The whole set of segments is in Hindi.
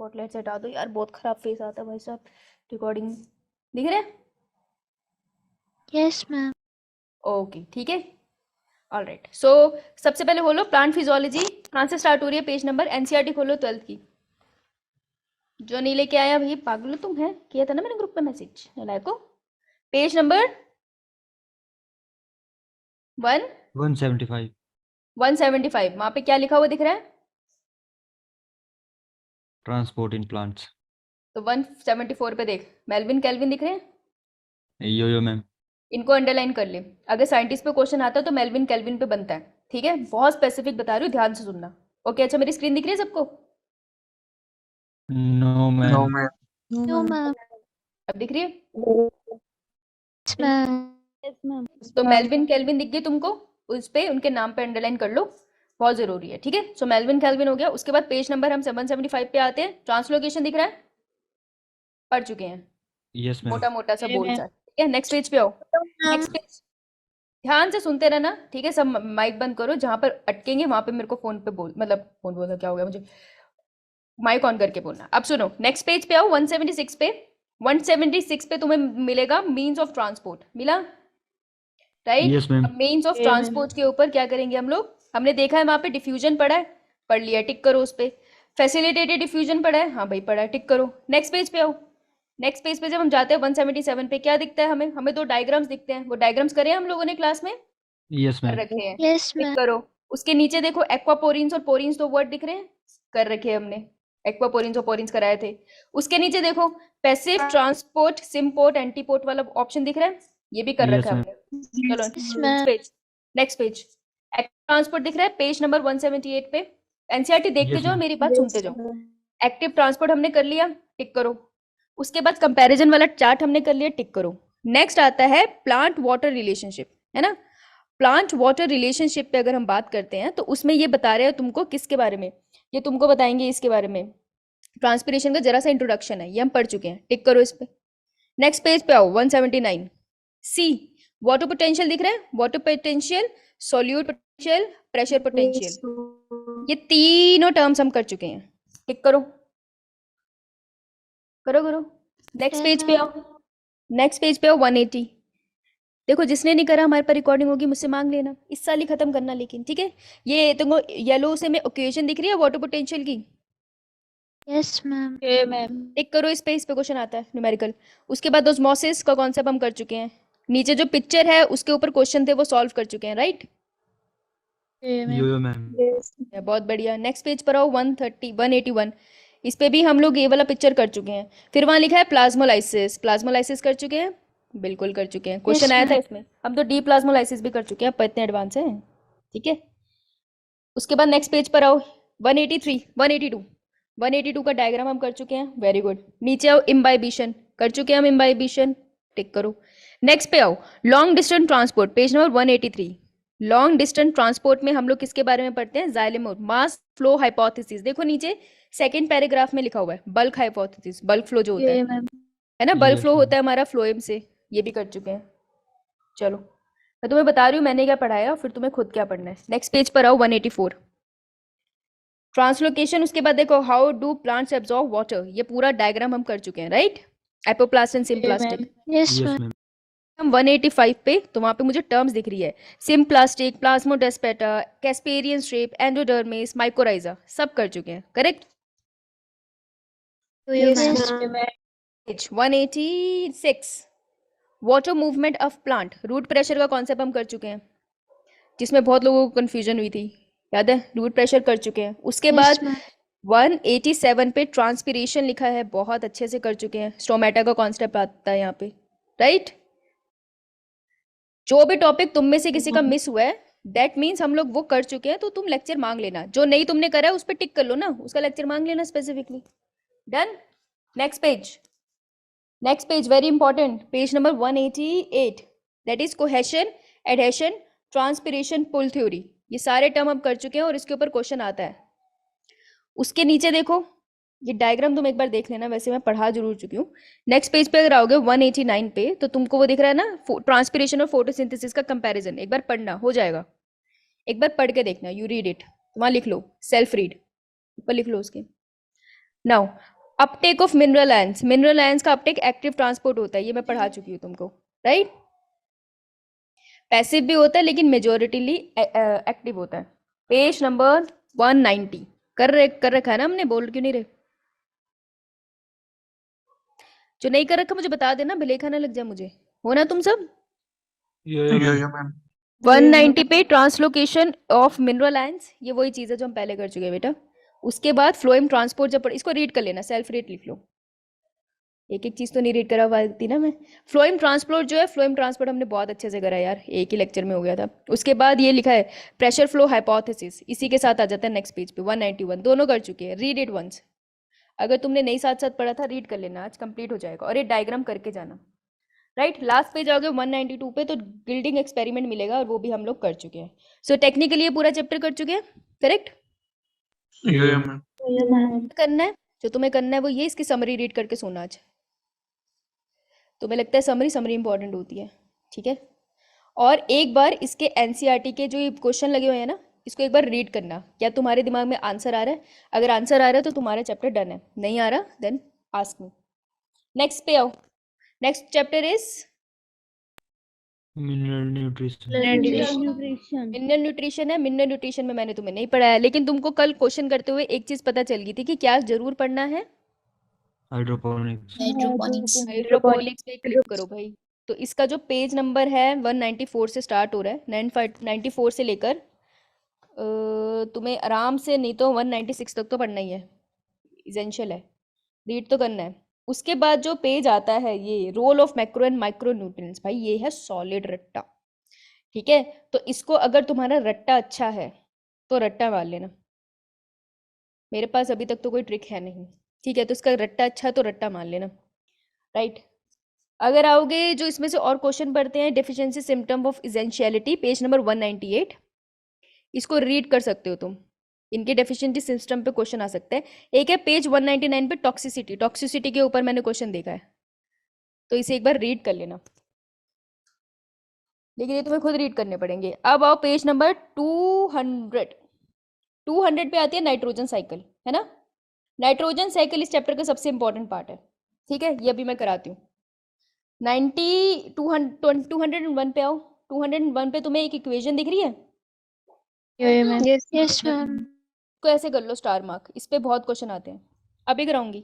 स्पॉटलाइट से हटा दो यार, बहुत खराब फेस आता है भाई साहब। रिकॉर्डिंग दिख रहा है? Yes ma'am. ओके ठीक है, ऑल राइट। सो सबसे पहले खोलो प्लांट फिजियोलॉजी, कहाँ से स्टार्ट हो रही है पेज नंबर? एनसीईआरटी खोलो 12th की। जो नहीं लेके आया भाई पागल हो तुम, है किया था ना मैंने ग्रुप पे मैसेज को। Page number 175। 175, वहां पे क्या लिखा हुआ दिख रहा है? Transport in plants. तो 174 पे देख, मेल्विन केल्विन दिख रहे हैं? यो मैम। इनको अंडरलाइन कर ले, अगर साइंटिस्ट पे क्वेश्चन आता है तो मेल्विन केल्विन पे बनता है, ठीक है? बहुत स्पेसिफिक बता रही हूँ, ध्यान से सुनना। ओके अच्छा, मेरी स्क्रीन दिख रही है सबको? No ma'am. No ma'am. अब दिख रही है? Yes ma'am. तो मेल्विन केल्विन दिख गई तुमको? उस पे उनके नाम पे अंडरलाइन कर लो, बहुत जरूरी है, ठीक है? सो मेल्विन केल्विन हो गया। उसके बाद पेज नंबर हम 175 पे आते हैं। ट्रांसलोकेशन दिख रहा है? पढ़ चुके हैं, यस मैम। मोटा मोटा सा बोल सा, ठीक है? नेक्स्ट पेज पे आओ। नेक्स्ट पेज ध्यान से सुनते रहना, ठीक है? सब माइक बंद करो, जहां पर अटकेंगे वहां पे मेरे को फोन पे बोल, मतलब फोन बोलना क्या हो गया मुझे, माइक ऑन करके बोलना। अब सुनो, नेक्स्ट पेज पे आओ 176 पे। 176 पे तुम्हें मिलेगा मीन्स ऑफ ट्रांसपोर्ट, मिला? राइट। Yes ma'am. अब मीन्स ऑफ ट्रांसपोर्ट के ऊपर क्या करेंगे हम लोग? हमने देखा है वहां पे डिफ्यूजन पढ़ा है, पढ़ लिया, टिक करो उस पे। फैसिलिटेटेड डिफ्यूजन पढ़ा है, हाँ भाई पढ़ा है, टिक करो। नेक्स्ट पेज पे आओ। नेक्स्ट पेज पे जब हम जाते हैं 177 पे क्या दिखता है हमें? हमें दो डायग्राम्स दिखते हैं, वो डायग्राम्स करे हम लोगों ने क्लास में, यस कर मैम। रखे हैं, यस टिक मैम। करो। उसके नीचे देखो एक्वापोरिन्स और पोरिन्स दो वर्ड दिख रहे हैं, कर रखे हैं हमने, एक्वापोरिन्स और पोरिन्स कराए थे। उसके नीचे देखो पैसिव ट्रांसपोर्ट सिम्पोर्ट एंटीपोर्ट वाला ऑप्शन दिख रहा है, ये भी कर रखा यस है मैम। हमने। चलो yes next ma'am. Page. Next page active transport दिख रहा है पेज नंबर 178 पे। एनसीईआरटी देखते यस जाओ, मैम। मेरी बात सुनते जाओ। एक्टिव ट्रांसपोर्ट हमने कर लिया, टिक करो। उसके बाद कंपैरिजन वाला चार्ट हमने कर लिया, टिक करो। नेक्स्ट आता है प्लांट वाटर रिलेशनशिप, है ना? प्लांट वाटर रिलेशनशिप पे अगर हम बात करते हैं तो उसमें ये बता रहे हैं तुमको किसके बारे में, ये तुमको बताएंगे इसके बारे में। ट्रांसपिरेशन का जरा सा इंट्रोडक्शन है, ये हम पढ़ चुके हैं, टिक करो इस पे। नेक्स्ट पेज पे आओ 179 सी। वाटर पोटेंशियल दिख रहा है? Water potential, solute potential, pressure potential, ये तीनों टर्म्स हम कर चुके हैं, टिक करो। करो करो। नेक्स्ट पेज पे आओ। नेक्स्ट पेज पे आओ 180। देखो जिसने नहीं करा हमारे पर रिकॉर्डिंग होगी, मुझसे मांग लेना, इस साल ही खत्म करना लेकिन, ठीक है? ये तुमको येलो से में ओकेजन दिख रही है वाटर पोटेंशियल की? Yes ma'am. टिक करो इस पे क्वेश्चन आता है न्यूमेरिकल। उसके बाद ऑस्मोसिस का कॉन्सेप्ट हम कर चुके हैं, नीचे जो पिक्चर है उसके ऊपर क्वेश्चन थे वो सॉल्व कर चुके हैं, राइट? यो मैम। बहुत बढ़िया। नेक्स्ट पेज पर आओ 130 181। इस पे भी हम लोग ये वाला पिक्चर कर चुके हैं। फिर वहां लिखा है प्लाज्मोलाइसिस, प्लाज्मोलाइसिस कर चुके हैं, बिल्कुल कर चुके हैं, क्वेश्चन आया था इसमें। हम तो डी प्लाज्मोलाइसिस भी कर चुके हैं, आप इतने एडवांस हैं, ठीक है? उसके बाद नेक्स्ट पेज पर आओ 183 182। 182 का डायग्राम हम कर चुके हैं, वेरी गुड। नीचे आओ इम्बाइबिशन, कर चुके हैं हम इम्बाइबिशन, टिक करो। नेक्स्ट पे आओ long distance transport, page number 183। Long distance transport में हम लोग किसके बारे में पढ़ते हैं? Xylem mass flow hypothesis. देखो नीचे सेकंड पैराग्राफ में लिखा हुआ है बल्क हाइपोथेसिस, बल्क फ्लो जो होता है ना, बल्क Yes, फ्लो ma'am. होता है हमारा फ्लोएम से, ये भी कर चुके हैं। चलो मैं तुम्हें बता रही हूँ मैंने क्या पढ़ाया, फिर तुम्हें खुद क्या पढ़ना है। नेक्स्ट पेज पर आओ 184। ट्रांसलोकेशन, उसके बाद देखो how do plants absorb water, ये पूरा डायग्राम हम कर चुके हैं, right? Apoplast and symplastic. Yes Yes, ma'am. ma'am. हम 185 पे, तो वहां पे मुझे टर्म्स दिख रही है, symplastic, plasmodesmata, casparian strip, endodermis, mycorrhiza, सब कर चुके हैं, correct? Yes 186 water movement of plant, root pressure का कॉन्सेप्ट हम कर चुके हैं, जिसमें बहुत लोगों को कंफ्यूजन हुई थी, याद है? रूट प्रेशर कर चुके हैं। उसके बाद 187 पे ट्रांसपिरेशन लिखा है, बहुत अच्छे से कर चुके हैं, स्टोमेटा का कॉन्सेप्ट आता है यहाँ पे, राइट? जो भी टॉपिक तुम में से किसी का मिस हुआ है दैट मीन्स हम लोग वो कर चुके हैं, तो तुम लेक्चर मांग लेना, जो नहीं तुमने करा है उस पर टिक कर लो ना, उसका लेक्चर मांग लेना specifically. Done. Next page, next page very important, page number 188, that is cohesion, adhesion, transpiration, pull theory, ये सारे टर्म हम कर चुके हैं और इसके ऊपर क्वेश्चन आता है। उसके नीचे देखो, ये डायग्राम तुम एक बार देख लेना, वैसे मैं पढ़ा जरूर चुकी हूँ। नेक्स्ट पेज पे अगर आओगे 189 पे, तो तुमको वो दिख रहा है ना, ट्रांसपिरेशन और फोटोसिंथेसिस का कंपैरिजन, एक बार पढ़ना, हो जाएगा, एक बार पढ़ के देखना, यू रीड इट, वहां लिख लो सेल्फ रीड, ऊपर लिख लो उसके। Now Uptake of mineral ions, mineral ions का अपटेक एक्टिव ट्रांसपोर्ट होता है, ये मैं पढ़ा चुकी हूँ तुमको, राइट। पैसिव भी होता है लेकिन मेजोरिटीली एक्टिव होता है। पेज नंबर 190 कर रखा है ना हमने, बोल क्यों नहीं रहे? जो नहीं कर रखा मुझे बता देना, भलेखा ना लग जाए मुझे, हो ना तुम सब? यो मैम 190 पे ट्रांसलोकेशन ऑफ मिनरल आयंस, ये वही चीज़ है जो हम पहले कर चुके हैं बेटा। उसके बाद फ्लोएम ट्रांसपोर्ट, जब इसको रीड कर लेना, सेल्फ रीड लिख लो, एक एक चीज़ तो नहीं रीड करा पाती ना मैं। फ्लोएम ट्रांसपोर्ट जो है, फ्लोएम ट्रांसपोर्ट हमने बहुत अच्छे से करा यार, एक ही लेक्चर में हो गया था। उसके बाद ये लिखा है प्रेशर फ्लो हाइपोथेसिस, इसी के साथ आ जाता है नेक्स्ट पेज पे 191, दोनों कर चुके हैं, रीड इट वंस। अगर तुमने नहीं साथ साथ पढ़ा था, रीड कर लेना, आज कंप्लीट हो जाएगा, और ये डायग्राम करके जाना, राइट। लास्ट पे जाओगे 192 पे तो गिल्डिंग एक्सपेरिमेंट मिलेगा, और वो भी हम लोग कर चुके हैं। सो टेक्निकली ये पूरा चैप्टर कर चुके हैं, करेक्ट। यो मैम करना है जो तुम्हें करना है वो ये, इसकी समरी रीड करके सोना आज। तुम्हें लगता है समरी इंपॉर्टेंट होती है, ठीक है। और एक बार इसके एनसीईआरटी के जो ये क्वेश्चन लगे हुए हैं ना, इसको एक बार रीड करना, क्या तुम्हारे दिमाग में आंसर आ रहा है? अगर आंसर आ रहा है तो तुम्हारा चैप्टर डन है, नहीं आ रहा देन आस्क मी। नेक्स्ट पे आओ, next chapter is mineral nutrition mineral nutrition है। मिनरल न्यूट्रिशन में मैंने तुम्हें नहीं पढ़ाया, लेकिन तुमको कल क्वेश्चन करते हुए एक चीज पता चल गई थी कि क्या जरूर पढ़ना है, हाइड्रोपोनिक्स हाइड्रोपोनिक्स पे क्लिक करो भाई। तो इसका जो पेज नंबर है 194 से स्टार्ट हो रहा है, 94 से लेकर तुम्हें आराम से, नहीं तो 196 तक तो पढ़ना ही है, इसेंशियल है, रीड तो करना है। उसके बाद जो पेज आता है ये role of macro and micro nutrients, भाई ये है सॉलिड रट्टा, ठीक है। तो इसको अगर तुम्हारा रट्टा अच्छा है तो रट्टा मार लेना, मेरे पास अभी तक तो कोई ट्रिक है नहीं, ठीक है। तो इसका रट्टा अच्छा है तो रट्टा मान लेना, राइट। अगर आओगे जो इसमें से और क्वेश्चन पढ़ते हैं, deficiency symptom of essentiality, page number 198, इसको रीड कर सकते हो तुम, इनके डेफिशिएंसी सिस्टम पे क्वेश्चन आ सकता है। एक है पेज 199 पे टॉक्सिसिटी, टॉक्सिसिटी के ऊपर मैंने क्वेश्चन देखा है, तो इसे एक बार रीड कर लेना, लेकिन ये तुम्हें खुद रीड करने पड़ेंगे। अब आओ पेज नंबर 200, 200 पे आती है नाइट्रोजन साइकिल, है ना। नाइट्रोजन साइकिल इस चैप्टर का सबसे इंपॉर्टेंट पार्ट है, ठीक है, ये अभी मैं कराती हूँ। 201 पे आओ, 201 पे तुम्हें एक इक्वेशन दिख रही है, Yes, ma'am. को ऐसे कर लो स्टार मार्क, इस पे बहुत क्वेश्चन आते हैं, अभी कराऊंगी।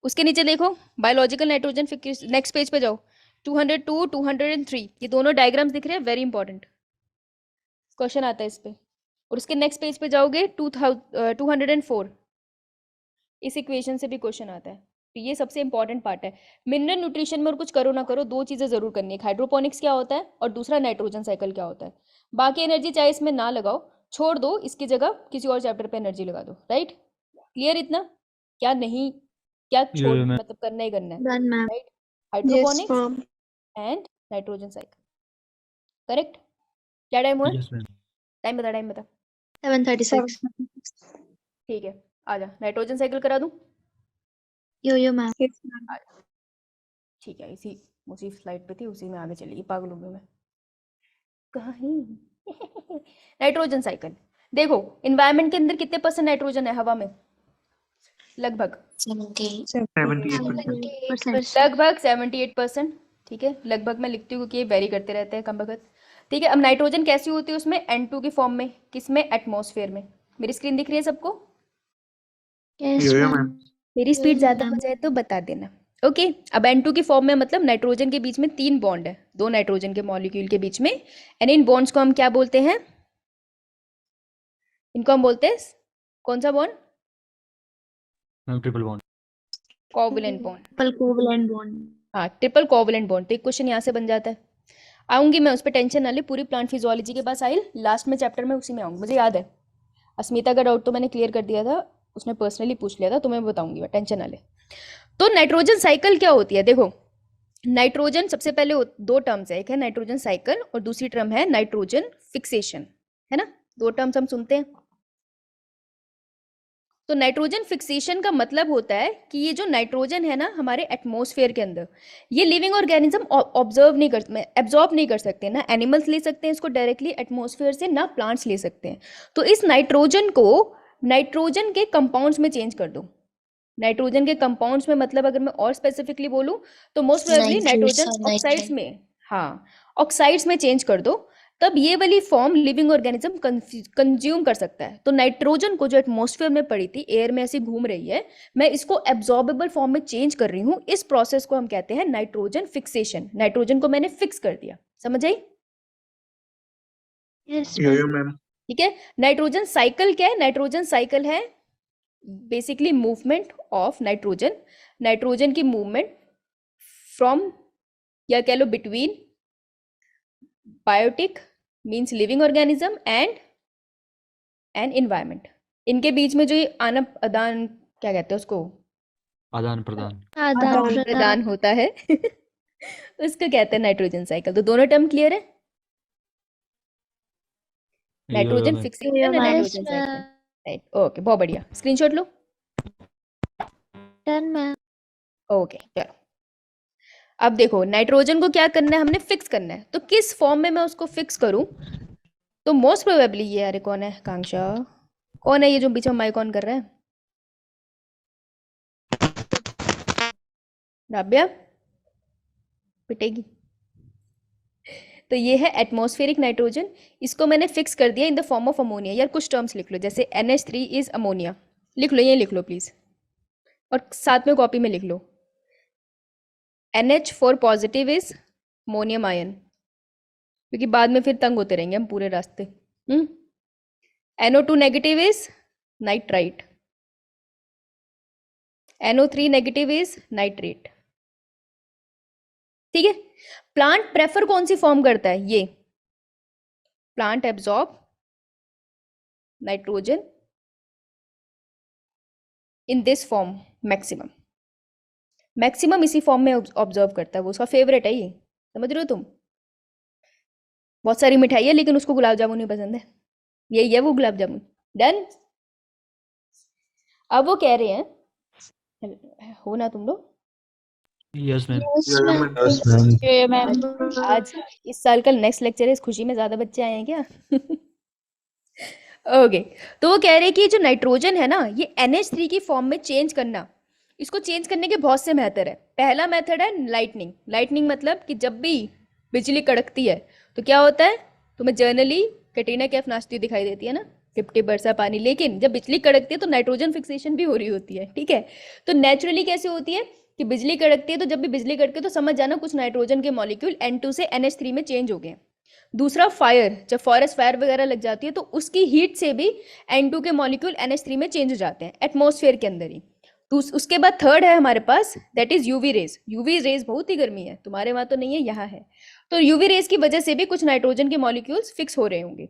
उसके नीचे देखो बायोलॉजिकल नाइट्रोजन, नेक्स्ट पेज पे जाओ 202 203, ये दोनों डायग्राम्स दिख रहे हैं, वेरी इंपॉर्टेंट क्वेश्चन आता है इस पे। और उसके नेक्स्ट पेज पे जाओगे 204, इस इक्वेशन से भी क्वेश्चन आता है, तो ये सबसे इंपॉर्टेंट पार्ट है। मिनरल न्यूट्रिशन में और कुछ करो ना करो, दो चीज़ें जरूर करनी है, हाइड्रोपोनिक्स क्या होता है और दूसरा नाइट्रोजन साइकिल क्या होता है। बाकी एनर्जी चाहे इसमें ना लगाओ, छोड़ दो, इसकी जगह किसी और चैप्टर पे एनर्जी लगा दो, राइट। क्लियर इतना? क्या नहीं, क्या छोड़, मैम मतलब करना ही करना है, Done, ma'am. Right. Hydroponics and nitrogen cycle, correct. क्या टाइम हुआ है? यस मैम टाइम बता 7:36. ठीक है, आजा नाइट्रोजन साइकिल करा दूं, Yo, ma'am. ठीक है। उसी स्लाइड पे थी, उसी में आगे चलेगी, पागल हूँ मैं कहीं। नाइट्रोजन साइकिल देखो, इन्वायरमेंट के अंदर कितने परसेंट नाइट्रोजन है हवा में? लगभग 78%, ठीक है। लगभग मैं लिखती हूँ क्योंकि ये वेरी करते रहते हैं कम वक्त, ठीक है। अब नाइट्रोजन कैसी होती है उसमें? N2 की फॉर्म में, किसमें? एटमॉस्फेयर में। मेरी स्क्रीन दिख रही है सबको? Yes, ma'am. मेरी स्पीड ज्यादा हो जाए तो बता देना, ओके। अब N2 की फॉर्म में मतलब नाइट्रोजन के बीच में 3 बॉन्ड है, 2 नाइट्रोजन के मॉलिक्यूल के बीच में, एंड इन बॉन्ड्स को हम क्या बोलते हैं? इनको हम बोलते हैं कौन सा bond? Triple bond covalent bond, Covalent bond. हाँ, ट्रिपल कोवलेंट बॉन्ड। तो एक क्वेश्चन यहाँ से बन जाता है, आऊंगी मैं उस पर, टेंशन ना ले, पूरी प्लांट फिजियोलॉजी के पास आई, लास्ट में चैप्टर में उसी में आऊंगी, मुझे याद है। अस्मिता का डाउट तो मैंने क्लियर कर दिया था, उसने पर्सनली पूछ लिया था, तो मैं बताऊंगी, टेंशन ना ले। तो नाइट्रोजन साइकिल क्या होती है? देखो, नाइट्रोजन सबसे पहले 2 टर्म्स है, एक है नाइट्रोजन साइकिल और दूसरी टर्म है नाइट्रोजन फिक्सेशन, है ना। 2 टर्म्स हम सुनते हैं। तो नाइट्रोजन फिक्सेशन का मतलब होता है कि ये जो नाइट्रोजन है ना हमारे एटमॉस्फेयर के अंदर, ये लिविंग ऑर्गेनिज्म एब्जॉर्ब नहीं कर सकते, ना एनिमल्स ले सकते हैं इसको डायरेक्टली एटमॉस्फेयर से, ना प्लांट्स ले सकते हैं। तो इस नाइट्रोजन को नाइट्रोजन के कंपाउंड्स में चेंज कर दो, नाइट्रोजन के कंपाउंड्स में मतलब अगर मैं और स्पेसिफिकली बोलूं तो मोस्ट प्रोबेबली नाइट्रोजन ऑक्साइड्स में, हाँ ऑक्साइड्स में चेंज कर दो, तब ये वाली फॉर्म लिविंग ऑर्गेनिज्म कंज्यूम कर सकता है। तो नाइट्रोजन को जो एटमॉस्फेयर में पड़ी थी, एयर में ऐसी घूम रही है, मैं इसको एब्जॉर्बेबल फॉर्म में चेंज कर रही हूँ। इस प्रोसेस को हम कहते हैं नाइट्रोजन फिक्सेशन। नाइट्रोजन को मैंने फिक्स कर दिया, समझ आई? Yes, यो ma'am. मैम। ठीक है। नाइट्रोजन साइकिल क्या है? नाइट्रोजन साइकिल है basically movement of nitrogen, nitrogen की मूवमेंट फ्रॉम, या कह लो between biotic means living organism and environment. इनके बीच में जो ये आदान प्रदान, क्या कहते हैं उसको, आदान प्रदान। आदान प्रदान होता है उसको कहते हैं नाइट्रोजन साइकिल। तो दोनों टर्म क्लियर है? Nitrogen ma'am. Fixation and Yes, nitrogen cycle, ma'am. Right? Okay, बहुत बढ़िया, स्क्रीनशॉट लो। Done, ma'am. ओके चलो, अब देखो नाइट्रोजन को क्या करना है, हमने फिक्स करना है। तो किस फॉर्म में मैं उसको फिक्स करूं? तो मोस्ट प्रोबेबली ये, अरे कौन है कांक्षा, कौन है ये जो पीछे माइक ऑन कर रहा है? राबिया पिटेगी। तो ये है एटमॉस्फेरिक नाइट्रोजन, इसको मैंने फिक्स कर दिया in the form of ammonia. यार कुछ टर्म्स लिख लो, जैसे NH3 इज अमोनिया, लिख लो, ये लिख लो प्लीज, और साथ में कॉपी में लिख लो NH for positive is ammonium ion, क्योंकि बाद में फिर तंग होते रहेंगे हम पूरे रास्ते। NO2 negative is nitrite, NO3 negative is nitrate. ठीक है। प्लांट प्रेफर कौन सी फॉर्म करता है? ये plant absorb nitrogen in this form, maximum maximum इसी फॉर्म में ऑब्जर्व करता है, वो उसका फेवरेट है ये, समझ रहे हो तुम? बहुत सारी मिठाई है लेकिन उसको गुलाब जामुन ही पसंद है, यही है वो गुलाब जामुन। डन। अब वो कह रहे हैं, हो ना तुम लोग? Yes ma'am. Yes, ma'am. ये मैम आज इस साल का नेक्स्ट लेक्चर है, इस खुशी में ज्यादा बच्चे आए हैं क्या? ओके, तो वो कह रहे हैं कि जो नाइट्रोजन है ना, ये NH3 की फॉर्म में चेंज करना, इसको चेंज करने के बहुत से मेथड है। पहला मेथड है लाइटनिंग। लाइटनिंग मतलब कि जब भी बिजली कड़कती है तो क्या होता है, तुम्हें जर्नली कैटरीना कैफ नाचती हुई दिखाई देती है ना, 50 बरसा पानी, लेकिन जब बिजली कड़कती है तो नाइट्रोजन फिक्सेशन भी हो रही होती है। ठीक है, तो नेचुरली कैसे होती है कि बिजली कड़कती है, तो जब भी बिजली कड़के तो समझ जाना कुछ नाइट्रोजन के मॉलिक्यूल N2 से NH3 में चेंज हो गए। दूसरा फायर, जब फॉरेस्ट फायर वगैरह लग जाती है तो उसकी हीट से भी N2 के मॉलिक्यूल NH3 में चेंज हो जाते हैं एटमॉस्फेयर के अंदर ही। तो उसके बाद थर्ड है हमारे पास, that is UV rays. UV rays बहुत ही गर्मी है, तुम्हारे वहां तो नहीं है, यहाँ है। तो यूवी रेज की वजह से भी कुछ नाइट्रोजन के मॉलिक्यूल्स फिक्स हो रहे होंगे।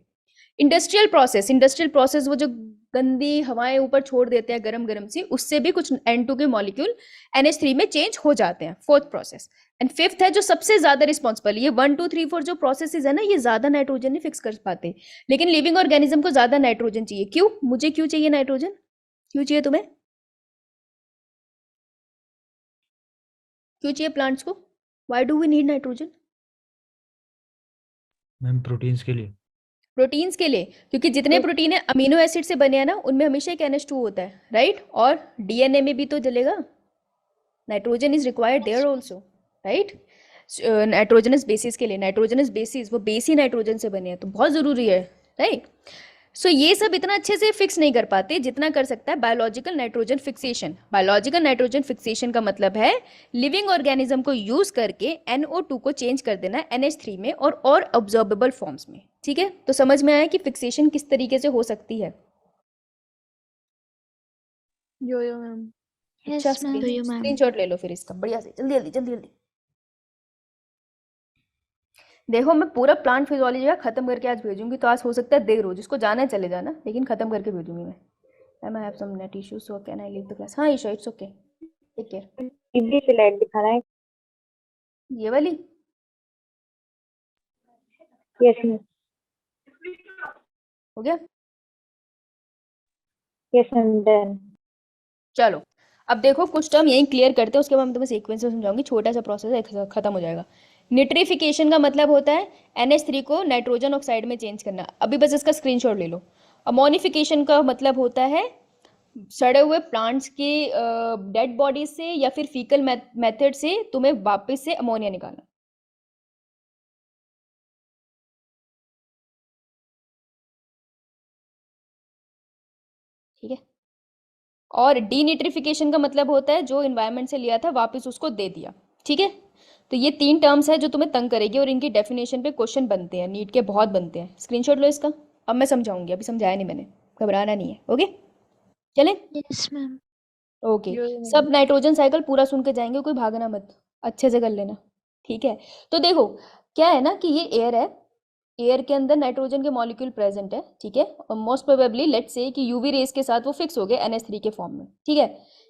इंडस्ट्रियल प्रोसेस, वो जो गंदी हवाएं ऊपर छोड़ देते हैं गरम गरम सी, उससे भी कुछ N2 के मॉलिक्यूल NH3 में चेंज हो जाते हैं। Fourth process. एंड फिफ्थ है जो सबसे ज्यादा रिस्पॉन्सिबल, ये 1 2 3 4 जो प्रोसेसेस है ना, ये ज्यादा नाइट्रोजन नहीं फिक्स कर पाते, लेकिन लिविंग ऑर्गेनिज्म को ज्यादा नाइट्रोजन चाहिए। क्यों? मुझे क्यों चाहिए नाइट्रोजन? क्यों चाहिए तुम्हें? क्यों चाहिए प्लांट्स को? Why do we need nitrogen? Ma'am proteins के लिए। प्रोटीन्स के लिए, क्योंकि जितने प्रोटीन है अमीनो एसिड से बने हैं ना, उनमें हमेशा एक NH2 होता है, राइट? और DNA में भी तो जलेगा, nitrogen is required there also, right? Nitrogenous bases के लिए, नाइट्रोजनस बेसिस वो बेस ही नाइट्रोजन से बने हैं, तो बहुत जरूरी है, राइट? सो ये सब इतना अच्छे से फिक्स नहीं कर पाते जितना कर सकता है biological nitrogen fixation. Biological nitrogen fixation का मतलब है लिविंग ऑर्गेनिज्म को यूज करके NO2 को चेंज कर देना NH3 में और ऑब्जर्वेबल फॉर्म्स में। ठीक है, तो समझ में आया कि फिक्सेशन किस तरीके से हो सकती है? यो मैम Yes, अच्छा, ma'am. Yo-yo, ma'am. स्क्रीनशॉट ले लो फिर इसका, बढ़िया से, जल्दी जल्दी जल्दी जल्दी। देखो मैं पूरा प्लांट फिजियोलॉजी का खत्म करके आज भेजूंगी, तो आज हो सकता है देर हो, जिसको जाना है चले जाना, लेकिन खत्म करके भेजूंगी मैं। Ma'am I have some net issues, so can I leave the class? हाँ Isha, it's okay, take care. Easy से लाइट दिखा रहा है। ये वाली यस मैम, हो गया? Yes ma'am, done. चलो अब देखो कुछ टर्म यहीं क्लियर करते हैं, उसके बाद मैं तुम्हें सीक्वेंस में समझाऊंगी, छोटा सा प्रोसेस है, खत्म हो जाएगा। निट्रिफिकेशन का मतलब होता है NH3 को नाइट्रोजन ऑक्साइड में चेंज करना, अभी बस इसका स्क्रीनशॉट ले लो। अमोनिफिकेशन का मतलब होता है सड़े हुए प्लांट्स के डेड बॉडी से या फिर फीकल मेथड से तुम्हें वापस से अमोनिया निकालना। ठीक है। और डीनिट्रिफिकेशन का मतलब होता है जो इन्वायरमेंट से लिया था वापस उसको दे दिया। ठीक है। तो ये 3 टर्म्स है जो तुम्हें तंग करेगी और इनकी डेफिनेशन पे क्वेश्चन बनते हैं, नीट के बहुत बनते हैं। स्क्रीनशॉट लो इसका। अब मैं समझाऊंगी, अभी समझाया नहीं मैंने, घबराना नहीं है। ओके चलें। Yes, ma'am. ओके सब नाइट्रोजन साइकिल पूरा सुन के जाएंगे, कोई भागना मत, अच्छे से कर लेना। ठीक है। तो देखो क्या है ना कि ये एयर है, एयर के अंदर नाइट्रोजन के मॉलिक्यूल प्रेजेंट है। ठीक है। और मोस्ट प्रोबेबली लेट्स से कि यूवी रेस के साथ वो फिक्स हो गए NH3 के फॉर्म में। ठीक है।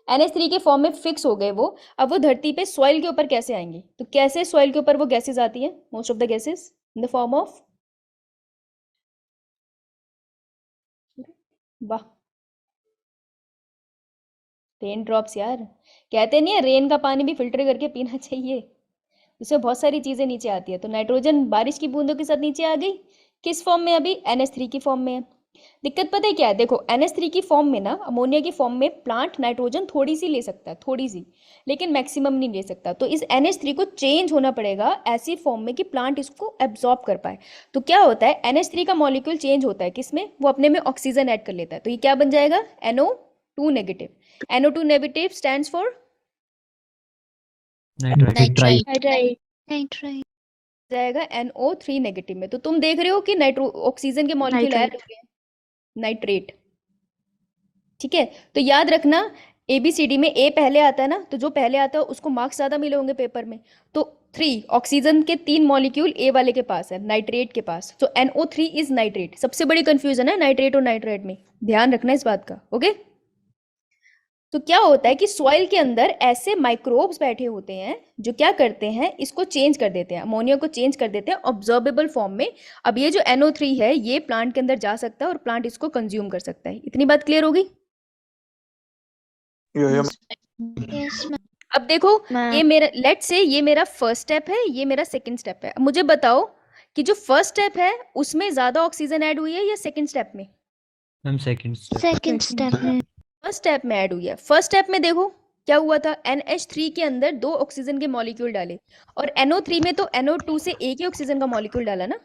NH3 के फॉर्म में फिक्स हो गए वो। अब वो धरती पे सॉइल के ऊपर कैसे आएंगे, तो कैसे सॉइल के ऊपर वो गैसेस आती है, most of the gases in the form of, वाह, रेन ड्रॉप्स। यार कहते नहीं है रेन का पानी भी फिल्टर करके पीना चाहिए, इसमें बहुत सारी चीजें नीचे आती है। तो नाइट्रोजन बारिश की बूंदों के साथ नीचे आ गई, किस फॉर्म में, अभी NH3 की फॉर्म में है। दिक्कत पता है क्या है, देखो NH3 की फॉर्म में ना, अमोनिया की फॉर्म में प्लांट नाइट्रोजन थोड़ी सी ले सकता है, थोड़ी सी, लेकिन मैक्सिमम नहीं ले सकता। तो इस NH3 को चेंज होना पड़ेगा ऐसी फॉर्म में कि प्लांट इसको एब्जॉर्ब कर पाए। तो क्या होता है, NH3 का मॉलिक्यूल चेंज होता है किसमें, वो अपने में ऑक्सीजन ऐड कर लेता है। तो ये क्या बन जाएगा, NO2 negative. NO2 negative stands for nitrite. Nitrite. Nitrite. जाएगा NO3 नेगेटिव में। तो तुम देख रहे हो कि नाइट्रो ऑक्सीजन के मॉलिक्यूल ऐड हो गए, नाइट्रेट। ठीक है। तो याद रखना ABCD में A पहले आता है ना, तो जो पहले आता है उसको मार्क्स ज्यादा मिले होंगे पेपर में। तो 3 ऑक्सीजन के 3 मॉलिक्यूल A वाले के पास है, नाइट्रेट के पास, तो NO3 इज नाइट्रेट। सबसे बड़ी कंफ्यूजन है नाइट्रेट और नाइट्रेट में, ध्यान रखना इस बात का। ओके। तो क्या होता है कि सॉइल के अंदर ऐसे माइक्रोब्स बैठे होते हैं जो क्या करते हैं, इसको चेंज कर देते हैं, अमोनिया को चेंज कर देते हैं ऑब्जर्वेबल फॉर्म में। अब ये जो NO3 है ये प्लांट के अंदर जा सकता है और प्लांट इसको कंज्यूम कर सकता है। इतनी बात क्लियर होगी। Yes, ma'am. अब देखो ये मेरा, लेट्स से ये मेरा फर्स्ट स्टेप है, ये मेरा सेकंड स्टेप है। अब मुझे बताओ कि जो फर्स्ट स्टेप है उसमें ज्यादा ऑक्सीजन ऐड हुई है या सेकंड स्टेप में, ma'am second step. Second step, ma'am. First step में ऐड हुई है। फर्स्ट स्टेप में देखो क्या हुआ था, NH3 के अंदर 2 ऑक्सीजन के मॉलिक्यूल डाले और NO3 में तो NO2 से एक ही ऑक्सीजन का मॉलिक्यूल डाला ना,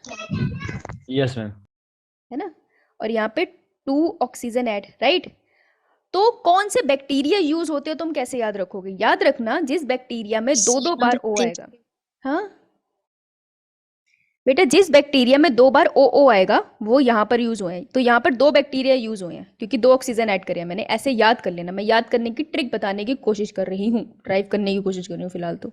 यस मैम। है ना, और यहाँ पे 2 ऑक्सीजन ऐड, राइट। तो कौन से बैक्टीरिया यूज होते हो तुम कैसे याद रखोगे, याद रखना जिस बैक्टीरिया में 2 बार O आएगा, हाँ बेटा, जिस बैक्टीरिया में 2 बार OO आएगा वो यहाँ पर यूज हुए हैं। तो यहाँ पर 2 बैक्टीरिया यूज हुए हैं क्योंकि 2 ऑक्सीजन ऐड करे हैं मैंने, ऐसे याद कर लेना। मैं याद करने की ट्रिक बताने की कोशिश कर रही हूँ, ड्राइव करने की कोशिश कर रही हूँ फिलहाल तो।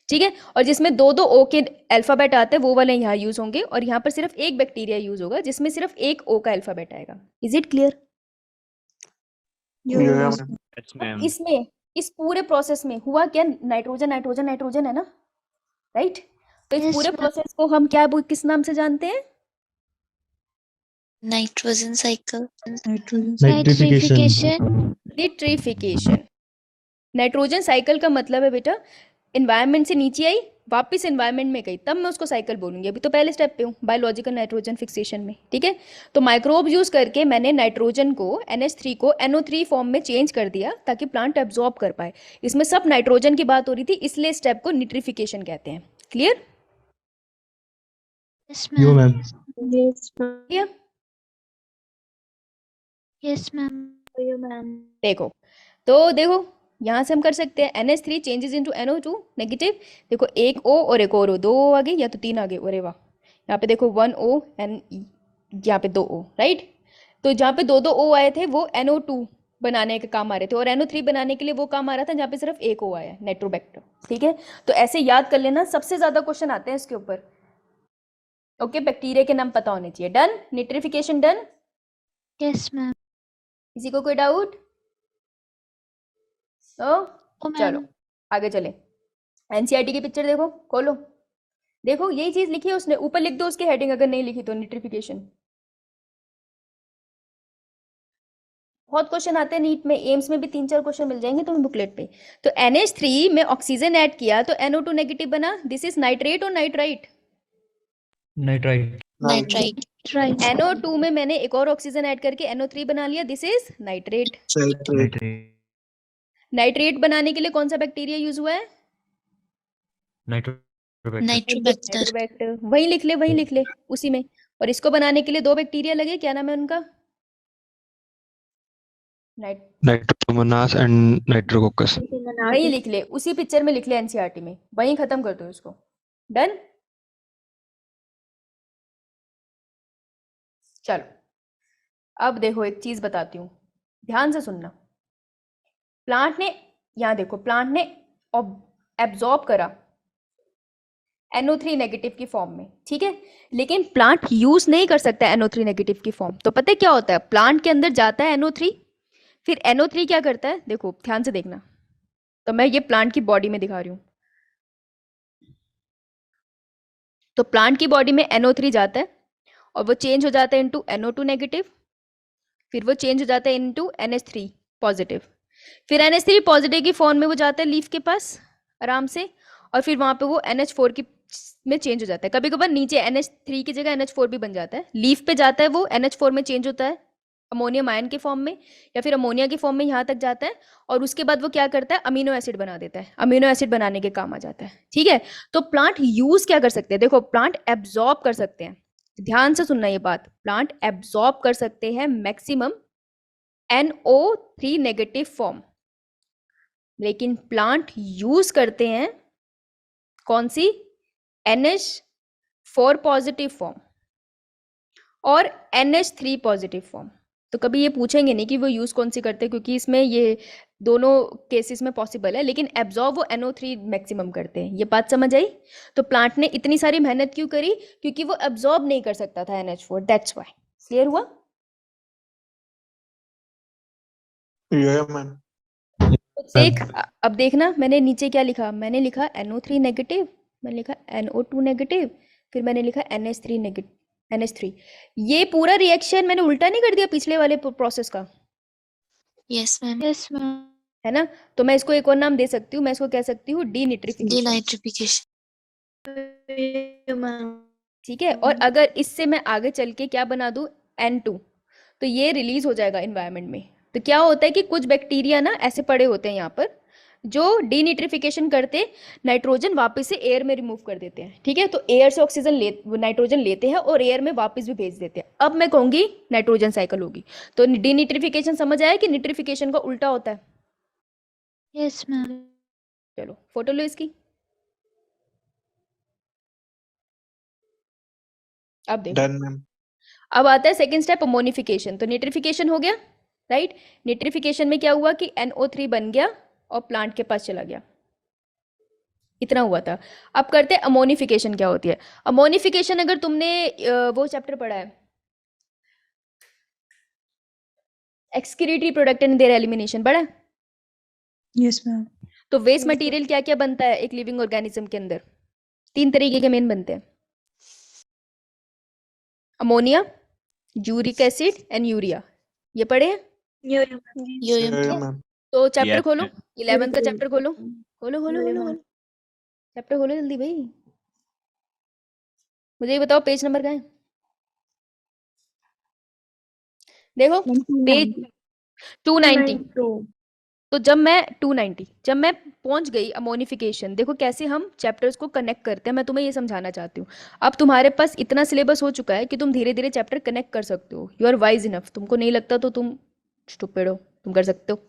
ठीक है। और जिसमें 2 O के अल्फाबेट आते हैं वो वाले यहाँ यूज होंगे, और यहाँ पर सिर्फ एक बैक्टीरिया यूज होगा जिसमें सिर्फ एक O का अल्फाबेट आएगा। Is it clear. इसमें इस पूरे प्रोसेस में हुआ क्या, नाइट्रोजन नाइट्रोजन नाइट्रोजन है ना, राइट। तो इस Yes, पूरे ma'am. प्रोसेस को हम क्या किस नाम से जानते हैं, Nitrogen cycle. Nitrification. Nitrification. Nitrogen cycle का मतलब है बेटा, एनवायरनमेंट से नीचे आई वापस एनवायरनमेंट में गई, तब मैं उसको साइकिल बोलूंगी। अभी तो पहले स्टेप पे हूँ, बायोलॉजिकल नाइट्रोजन फिक्सेशन में। ठीक है। तो माइक्रोब यूज करके मैंने नाइट्रोजन को NH3 को NO3 फॉर्म में चेंज कर दिया ताकि प्लांट एब्जॉर्ब कर पाए। इसमें सब नाइट्रोजन की बात हो रही थी, इसलिए स्टेप को निट्रिफिकेशन कहते हैं। Clear. Yes, Yo, ma'am. ma'am. Yes, ma'am. Clear. Yes, ma'am. Yo, ma'am. देखो तो देखो यहाँ से हम कर सकते हैं NH3 changes into NO2 negative. देखो एक O और एक और O, 2 O आ गए या तो 3 आ गए, अरे वाह। यहाँ पे देखो 1 O एंड यहाँ पे 2 O, राइट। तो जहाँ पे 2 O आए थे वो NO2 बनाने के काम आ रहे थे, और NO3 बनाने के लिए वो काम आ रहा था जहाँ पे सिर्फ एक O आया, नाइट्रोबैक्टर। ठीक है। तो ऐसे याद कर लेना, सबसे ज्यादा क्वेश्चन आते हैं इसके ऊपर। ओके, बैक्टीरिया के नाम पता होने चाहिए। Done, nitrification done. Yes, ma'am. किसी को कोई डाउट। Oh, चलो ma'am. आगे चले। NCERT की पिक्चर देखो, खोलो, देखो यही चीज लिखी है उसने, ऊपर लिख दो उसकी हेडिंग अगर नहीं लिखी तो, निट्रिफिकेशन। बहुत क्वेश्चन आते हैं नीट में, एम्स में भी 3-4 क्वेश्चन मिल जाएंगे तुम्हें बुकलेट पे। तो NH3 में ऑक्सीजन ऐड किया तो NO2 नेगेटिव बना, दिस इज नाइट्रेट और nitrite, nitrite. Nitrite. Right. NO2 में मैंने एक और ऑक्सीजन ऐड करके NO3 बना लिया, this is nitrate. Nitrate. Nitrate बनाने के लिए कौन सा बैक्टीरिया यूज हुआ है? Nitrobacter. Nitrobacter. नाइट्रोबैक्टर। वहीं लिख ले उसी में। और इसको बनाने के लिए दो बैक्टीरिया लगे, क्या नाम है उनका? Nitromonas and Nitrococcus. वहीं लिख ले, उसी पिक्चर में लिख ले, एनसीईआरटी में, वहीं खत्म कर दो इसको। डन। चलो अब देखो एक चीज बताती हूँ, ध्यान से सुनना। प्लांट ने, यहाँ देखो, प्लांट ने एब्जॉर्ब करा NO3 नेगेटिव की फॉर्म में, ठीक है, लेकिन प्लांट यूज नहीं कर सकता NO3 नेगेटिव की फॉर्म। तो पता है क्या होता है, प्लांट के अंदर जाता है NO3, फिर NO3 क्या करता है, देखो ध्यान से देखना। तो मैं ये प्लांट की बॉडी में दिखा रही हूँ। तो प्लांट की बॉडी में NO3 जाता है और वो चेंज हो जाता है इनटू NO2 नेगेटिव, फिर वो चेंज हो जाता है इनटू NH3 पॉजिटिव, फिर NH3 पॉजिटिव की फॉर्म में वो जाता है लीफ के पास आराम से, और फिर वहां पे वो NH4 की में चेंज हो जाता है। कभी कभार नीचे NH3 की जगह NH4 भी बन जाता है, लीफ पे जाता है वो, NH4 में चेंज होता है अमोनियम आयन के फॉर्म में या फिर अमोनिया के फॉर्म में, यहाँ तक जाता है, और उसके बाद वो क्या करता है, अमीनो एसिड बना देता है, अमीनो एसिड बनाने के काम आ जाता है, ठीक है। तो प्लांट यूज क्या कर सकते हैं, देखो प्लांट एब्जॉर्ब कर सकते हैं, ध्यान से सुनना ये बात, प्लांट एब्जॉर्ब कर सकते हैं मैक्सिमम NO3 नेगेटिव फॉर्म, लेकिन प्लांट यूज करते हैं कौन सी, NH4 पॉजिटिव फॉर्म और NH3 पॉजिटिव फॉर्म। तो कभी ये पूछेंगे नहीं कि वो यूज कौन सी करते हैं, क्योंकि इसमें ये दोनों केसेस में पॉसिबल है, लेकिन एब्जॉर्ब वो NO3 मैक्सिमम करते हैं। ये बात समझ आई। तो प्लांट ने इतनी सारी मेहनत क्यों करी, क्योंकि वो एब्जॉर्ब नहीं कर सकता था NH4, दैट्स व्हाई। क्लियर हुआ? मैम। देख अब देखना, मैंने नीचे क्या लिखा, मैंने लिखा NO3 नेगेटिव, मैंने लिखा NO2 नेगेटिव, फिर मैंने लिखा NH3 नेगेटिव, NH3। ये पूरा रिएक्शन मैंने उल्टा नहीं कर दिया पिछले वाले प्रोसेस का, Yes, ma'am. Yes, ma'am. है ना। तो मैं इसको एक और नाम दे सकती हूँ, मैं इसको कह सकती हूँ डीनिट्रिफिकेशन, Denitrification. ठीक है। और अगर इससे मैं आगे चल के क्या बना दूँ, N2, तो ये रिलीज हो जाएगा इन्वायरमेंट में। तो क्या होता है कि कुछ बैक्टीरिया ना ऐसे पड़े होते हैं यहाँ पर, जो डीनिट्रिफिकेशन करते नाइट्रोजन वापस से एयर में रिमूव कर देते हैं, ठीक है। तो एयर से ऑक्सीजन नाइट्रोजन लेते हैं और एयर में वापस भी भेज देते हैं। अब मैं कहूंगी नाइट्रोजन साइकिल होगी। तो डीनिट्रिफिकेशन समझ आया कि निट्रिफिकेशन का उल्टा होता है। Yes, ma'am. चलो फोटो लो इसकी। अब देखो, डन मैम। अब आता है सेकंड स्टेप, अमोनिफिकेशन। तो निट्रिफिकेशन हो गया, राइट। निट्रिफिकेशन में क्या हुआ कि NO3 बन गया और प्लांट के पास चला गया, इतना हुआ था। अब करते हैं अमोनिफिकेशन क्या होती है। अमोनिफिकेशन अगर तुमने वो चैप्टर पढ़ा है, excretory product and there elimination, पढ़ा है? Yes ma'am. तो वेस्ट मटेरियल क्या क्या बनता है एक लिविंग ऑर्गेनिज्म के अंदर, 3 तरीके के मेन बनते हैं, ammonia, uric acid and urea. ये पढ़े हैं? Urium. तो चैप्टर Yes, खोलो, ma'am. 11th का चैप्टर खोलो, खोलो खोलो खोलो खोलो, चैप्टर खोलो जल्दी भाई। मुझे ये बताओ पेज नंबर कहाँ है, देखो पेज 290। तो जब मैं 290 जब मैं पहुंच गई अमोनिफिकेशन, देखो कैसे हम चैप्टर्स को कनेक्ट करते हैं, मैं तुम्हें ये समझाना चाहती हूँ। अब तुम्हारे पास इतना सिलेबस हो चुका है कि तुम धीरे धीरे चैप्टर कनेक्ट कर सकते हो, यू आर वाइज इनफ। तुमको नहीं लगता तो तुम स्टूपिड हो, तुम कर सकते हो।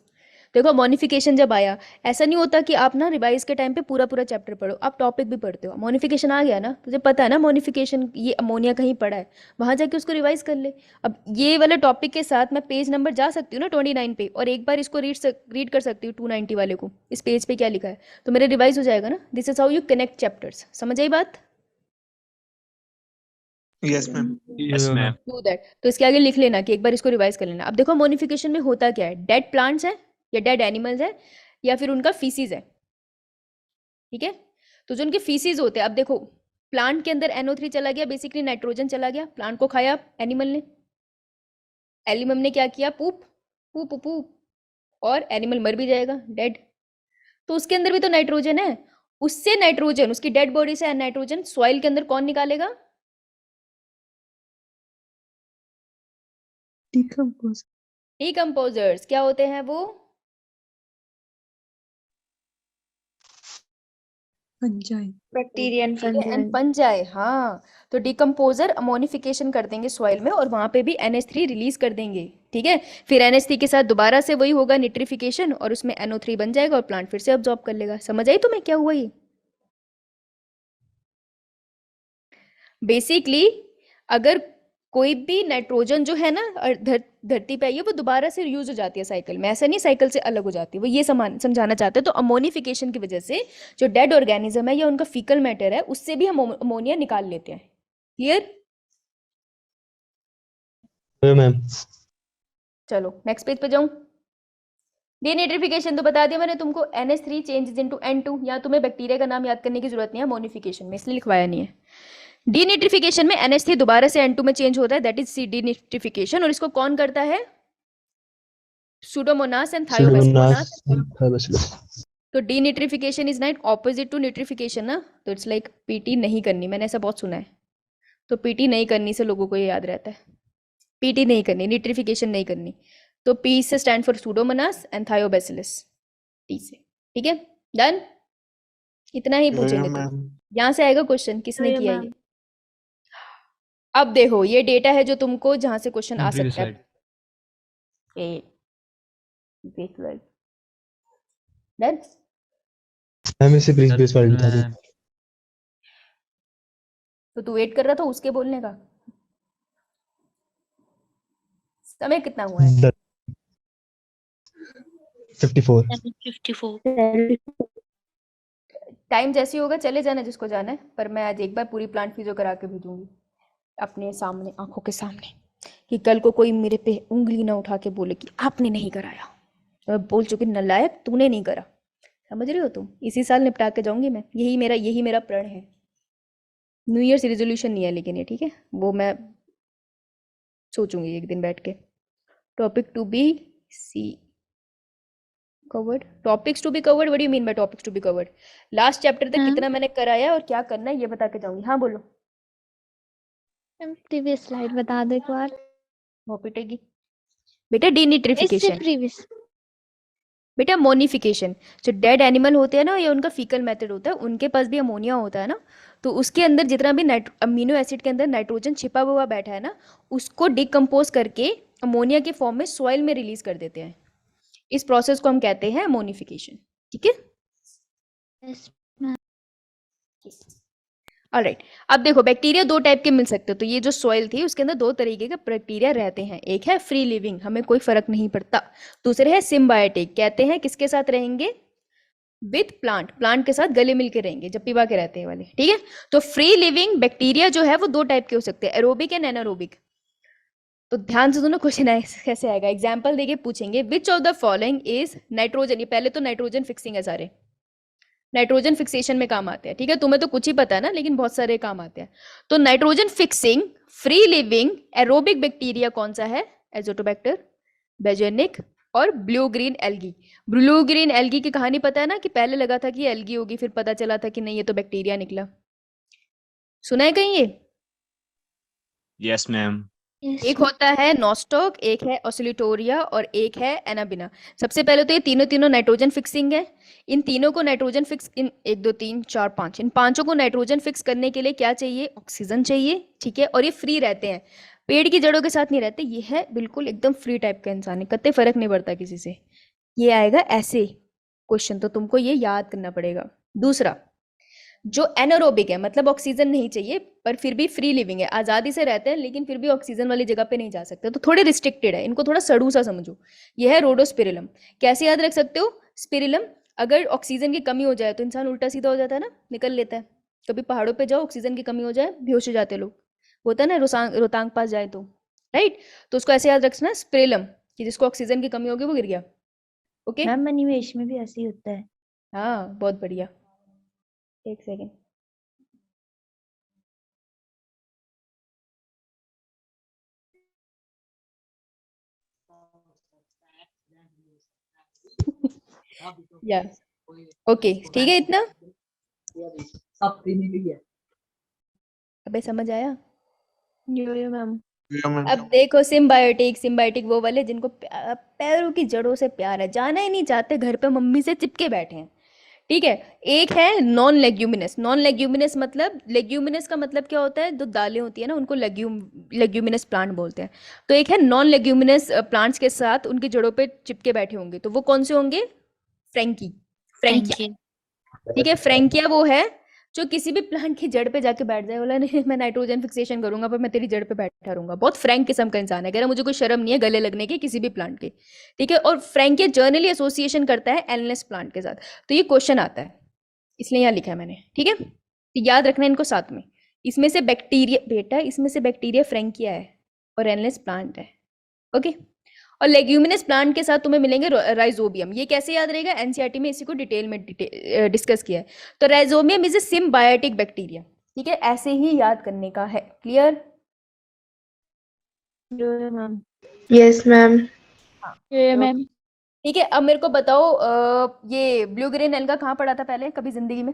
देखो अमोनिफिकेशन जब आया, ऐसा नहीं होता कि आप ना रिवाइज के टाइम पे पूरा पूरा चैप्टर पढ़ो, आप टॉपिक भी पढ़ते हो। अमोनिफिकेशन आ गया ना, तुझे पता है ना अमोनिफिकेशन, ये अमोनिया कहीं पड़ा है, वहां जाके उसको रिवाइज कर ले। अब ये वाले टॉपिक के साथ मैं पेज नंबर जा सकती हूँ ना 29 पे, और एक बार इसको रीड कर सकती हूँ 290 वाले को, इस पेज पे क्या लिखा है, तो मेरे रिवाइज हो जाएगा ना। This is how you connect chapters, समझ आई बात? Yes ma'am. Yes, ma'am. Do that. तो इसके आगे लिख लेना कि एक बार इसको रिवाइज कर लेना। अब देखो अमोनिफिकेशन में होता क्या है, डेड प्लांट्स है या डेड एनिमल्स है या फिर उनका फीसिस है, ठीक है। तो जो उनके फीसिस होते हैं, अब देखो प्लांट के अंदर NO3 चला गया, बेसिकली नाइट्रोजन चला गया, प्लांट को खाया एनिमल ने, एनिमल ने क्या किया, पूप पूप पूप, और एनिमल मर भी जाएगा, डेड। तो उसके अंदर भी तो नाइट्रोजन है, उससे नाइट्रोजन, उसकी डेड बॉडी से नाइट्रोजन सॉइल के अंदर कौन निकालेगा, Decompose. डिकम्पोजर्स क्या होते हैं वो? Fungi. Bacteria and fungi. And fungi. हाँ, तो डिकम्पोजर अमोनिफिकेशन कर देंगे सॉइल में और वहां पे भी NH3 रिलीज कर देंगे। ठीक है, फिर NH3 के साथ दोबारा से वही होगा निट्रिफिकेशन और उसमें NO3 बन जाएगा और प्लांट फिर से अब्जॉर्ब कर लेगा। समझ आई तुम्हें क्या हुआ ये? बेसिकली अगर कोई भी नाइट्रोजन जो है ना धरती पे आई है वो दोबारा से यूज हो जाती है साइकिल में, ऐसा नहीं साइकिल से अलग हो जाती है, वो ये समझाना चाहते हैं। तो अमोनिफिकेशन की वजह से जो डेड ऑर्गेनिज्म है या उनका फीकल मैटर है उससे भी हम अमोनिया निकाल लेते हैं। क्लियर? मैम। चलो नेक्स्ट पेज पे जाऊं। डीनेट्रिफिकेशन तो बता दिया मैंने तुमको, NH3 चेंजेस इनटू N2। यहाँ तुम्हें बैक्टीरिया का नाम याद करने की जरूरत नहीं है अमोनिफिकेशन में, इसलिए लिखवाया नहीं है। डीनेट्रिफिकेशन में NH3 दोबारा से N2 में चेंज होता है, दैट इज सी डीनेट्रिफिकेशन। और इसको कौन करता है? Pseudomonas and Thiobacillus. तो डीनेट्रिफिकेशन इज नाइट ऑपोजिट टू न्यूट्रिफिकेशन ना, तो इट्स लाइक पीटी नहीं करनी, मैंने ऐसा बहुत सुना है। तो पीटी नहीं करनी से लोगों को ये याद रहता है, पीटी नहीं करनी, न्यूट्रिफिकेशन नहीं करनी। तो पी से stand for Pseudomonas and Thiobacillus, T से। ठीक है, डन। इतना ही पूछेंगे तुम, यहाँ से आएगा क्वेश्चन किसने किया ये। अब देखो ये डेटा है जो तुमको जहां से क्वेश्चन आ Previous सकता है। slide. डन। मैम इसे प्रीवियस वाली बता दो। तो तू वेट कर रहा था उसके बोलने का? समय कितना हुआ है? 54। 54. टाइम जैसे ही होगा चले जाना जिसको जाना है, पर मैं आज एक बार पूरी प्लांट फिजियो करा के भेजूंगी अपने सामने, आंखों के सामने, कि कल को कोई मेरे पे उंगली ना उठा के बोले कि आपने नहीं कराया। मैं बोल चुकी नालायक, तूने नहीं करा। समझ रहे हो तुम? इसी साल निपटा के जाऊंगी मैं, यही मेरा प्रण है। न्यू ईयर्स रिजोल्यूशन नहीं है लेकिन ये, ठीक है, वो मैं सोचूंगी एक दिन बैठ के। Topic to be see covered, topics to be covered, what do you mean by topics to be covered? Last chapter तक कितना मैंने कराया और क्या करना है ये बता के जाऊंगी। हाँ बोलो। प्रीवियस स्लाइड बता दो एक बार। वो पिटेगी बेटा। डीनिट्रिफिकेशन प्रीवियस। बेटा मोनिफिकेशन। जो डेड एनिमल होते हैं ना या उनका फीकल मेथड होता है, उनके पास भी अमोनिया होता है ना, तो उसके अंदर जितना भी अमीनो एसिड के अंदर नाइट्रोजन छिपा हुआ बैठा है ना, उसको डिकम्पोज करके अमोनिया के फॉर्म में सॉइल में रिलीज कर देते हैं। इस प्रोसेस को हम कहते हैं अमोनिफिकेशन। ठीक है, ऑलराइट। अब देखो बैक्टीरिया दो टाइप के मिल सकते हैं। तो ये जो सॉइल थी उसके अंदर दो तरीके के बैक्टीरिया रहते हैं, एक है फ्री लिविंग, हमें कोई फर्क नहीं पड़ता, दूसरे है सिम्बायोटिक, कहते हैं किसके साथ रहेंगे? विथ प्लांट, प्लांट के साथ गले मिल के रहेंगे, जब पिबा के रहते हैं वाले। ठीक है, तो फ्री लिविंग बैक्टीरिया जो है वो दो टाइप के हो सकते हैं, एरोबिक एंड एनारोबिक। तो ध्यान से दोनों क्वेश्चन कैसे आएगा, एग्जाम्पल देके पूछेंगे, which of the following is nitrogen. ये पहले तो नाइट्रोजन फिक्सिंग है, सारे नाइट्रोजन फिक्सेशन में काम आते हैं। ठीक है, तुम्हें तो कुछ ही पता है ना, लेकिन बहुत सारे काम आते हैं। तो nitrogen fixing free living aerobic bacteria कौन सा है? एजोटोबैक्टर, बेजेनिक और blue green algae. Blue green algae की कहानी पता है ना, कि पहले लगा था कि एल्गी होगी, फिर पता चला था कि नहीं ये तो बैक्टीरिया निकला। सुना है कहीं ये? Yes, ma'am. एक होता है नॉस्टॉक, एक है ऑसिलिटोरिया और एक है एनाबिना। सबसे पहले तो ये तीनों तीनों नाइट्रोजन फिक्सिंग है। इन तीनों को नाइट्रोजन फिक्स, इन 1 2 3 4 5, इन पांचों को नाइट्रोजन फिक्स करने के लिए क्या चाहिए? ऑक्सीजन चाहिए। ठीक है, और ये फ्री रहते हैं, पेड़ की जड़ों के साथ नहीं रहते। ये है बिल्कुल एकदम फ्री टाइप का इंसान है, कतई फर्क नहीं पड़ता किसी से। ये आएगा ऐसे क्वेश्चन, तो तुमको ये याद करना पड़ेगा। दूसरा जो एनारोबिक है, मतलब ऑक्सीजन नहीं चाहिए पर फिर भी फ्री लिविंग है, आज़ादी से रहते हैं लेकिन फिर भी ऑक्सीजन वाली जगह पे नहीं जा सकते, तो थोड़े रिस्ट्रिक्टेड है, इनको थोड़ा सड़ू सा समझो। ये है रोडोस्पिरिलम। कैसे याद रख सकते हो? स्पिरिलम, अगर ऑक्सीजन की कमी हो जाए तो इंसान उल्टा सीधा हो जाता है ना, निकल लेता है। कभी पहाड़ों पे जाओ, ऑक्सीजन की कमी हो जाए, बेहोश हो जाते लोग, होता है ना, रोहतांग पास जाए तो, राइट। तो उसको ऐसे याद रखना, स्पिरिलम, कि जिसको ऑक्सीजन की कमी होगी वो गिर गया। ओके मैम अनिमेश में भी ऐसे ही होता है। हाँ, बहुत बढ़िया। एक सेकेंड। या ओके, ठीक है इतना। अबे समझ आया? Yo ma'am. अब देखो सिम्बायोटिक, सिम्बायोटिक वो वाले जिनको पैरों की जड़ों से प्यार है, जाना ही नहीं चाहते, घर पे मम्मी से चिपके बैठे हैं। ठीक है। एक है नॉन लेग्यूमिनस। नॉन लेग्यूमिनस मतलब, लेग्यूमिनस का मतलब क्या होता है, जो दालें होती है ना उनको लेग्यूमिनस प्लांट बोलते हैं। तो एक है नॉन लेग्यूमिनस प्लांट्स के साथ उनकी जड़ों पे चिपके बैठे होंगे, तो वो कौन से होंगे? Frankie, Frankia. ठीक है, फ्रेंकिया वो है जो किसी भी प्लांट की जड़ पे जाके बैठ जाए, बोला नहीं मैं नाइट्रोजन फिक्सेशन करूंगा पर मैं तेरी जड़ पे बैठा रहूंगा। बहुत फ्रैंक किस्म का इंसान है, कह रहा मुझे कोई शर्म नहीं है गले लगने की किसी भी प्लांट के। ठीक है, और फ्रैंकिया जर्नली एसोसिएशन करता है एलनेस प्लांट के साथ। तो ये क्वेश्चन आता है, इसलिए यहाँ लिखा है मैंने। ठीक है, तो याद रखना इनको साथ में। इसमें से बैक्टीरिया, बेटा इसमें से बैक्टीरिया फ्रैंकिया है और एलनेस प्लांट है। ओके, और लेग्यूमिनस प्लांट के साथ तुम्हें मिलेंगे राइजोबियम। ये कैसे याद रहेगा, एनसीईआरटी में इसी को डिटेल में डिस्कस किया है। तो rhizobium is a symbiotic bacteria. ठीक है, ऐसे ही याद करने का है। Clear? Ma'am. Yes ma'am. Ma'am. ठीक है, अब मेरे को बताओ ये ब्लू ग्रीन एल्गा कहाँ पढ़ा था पहले कभी जिंदगी में?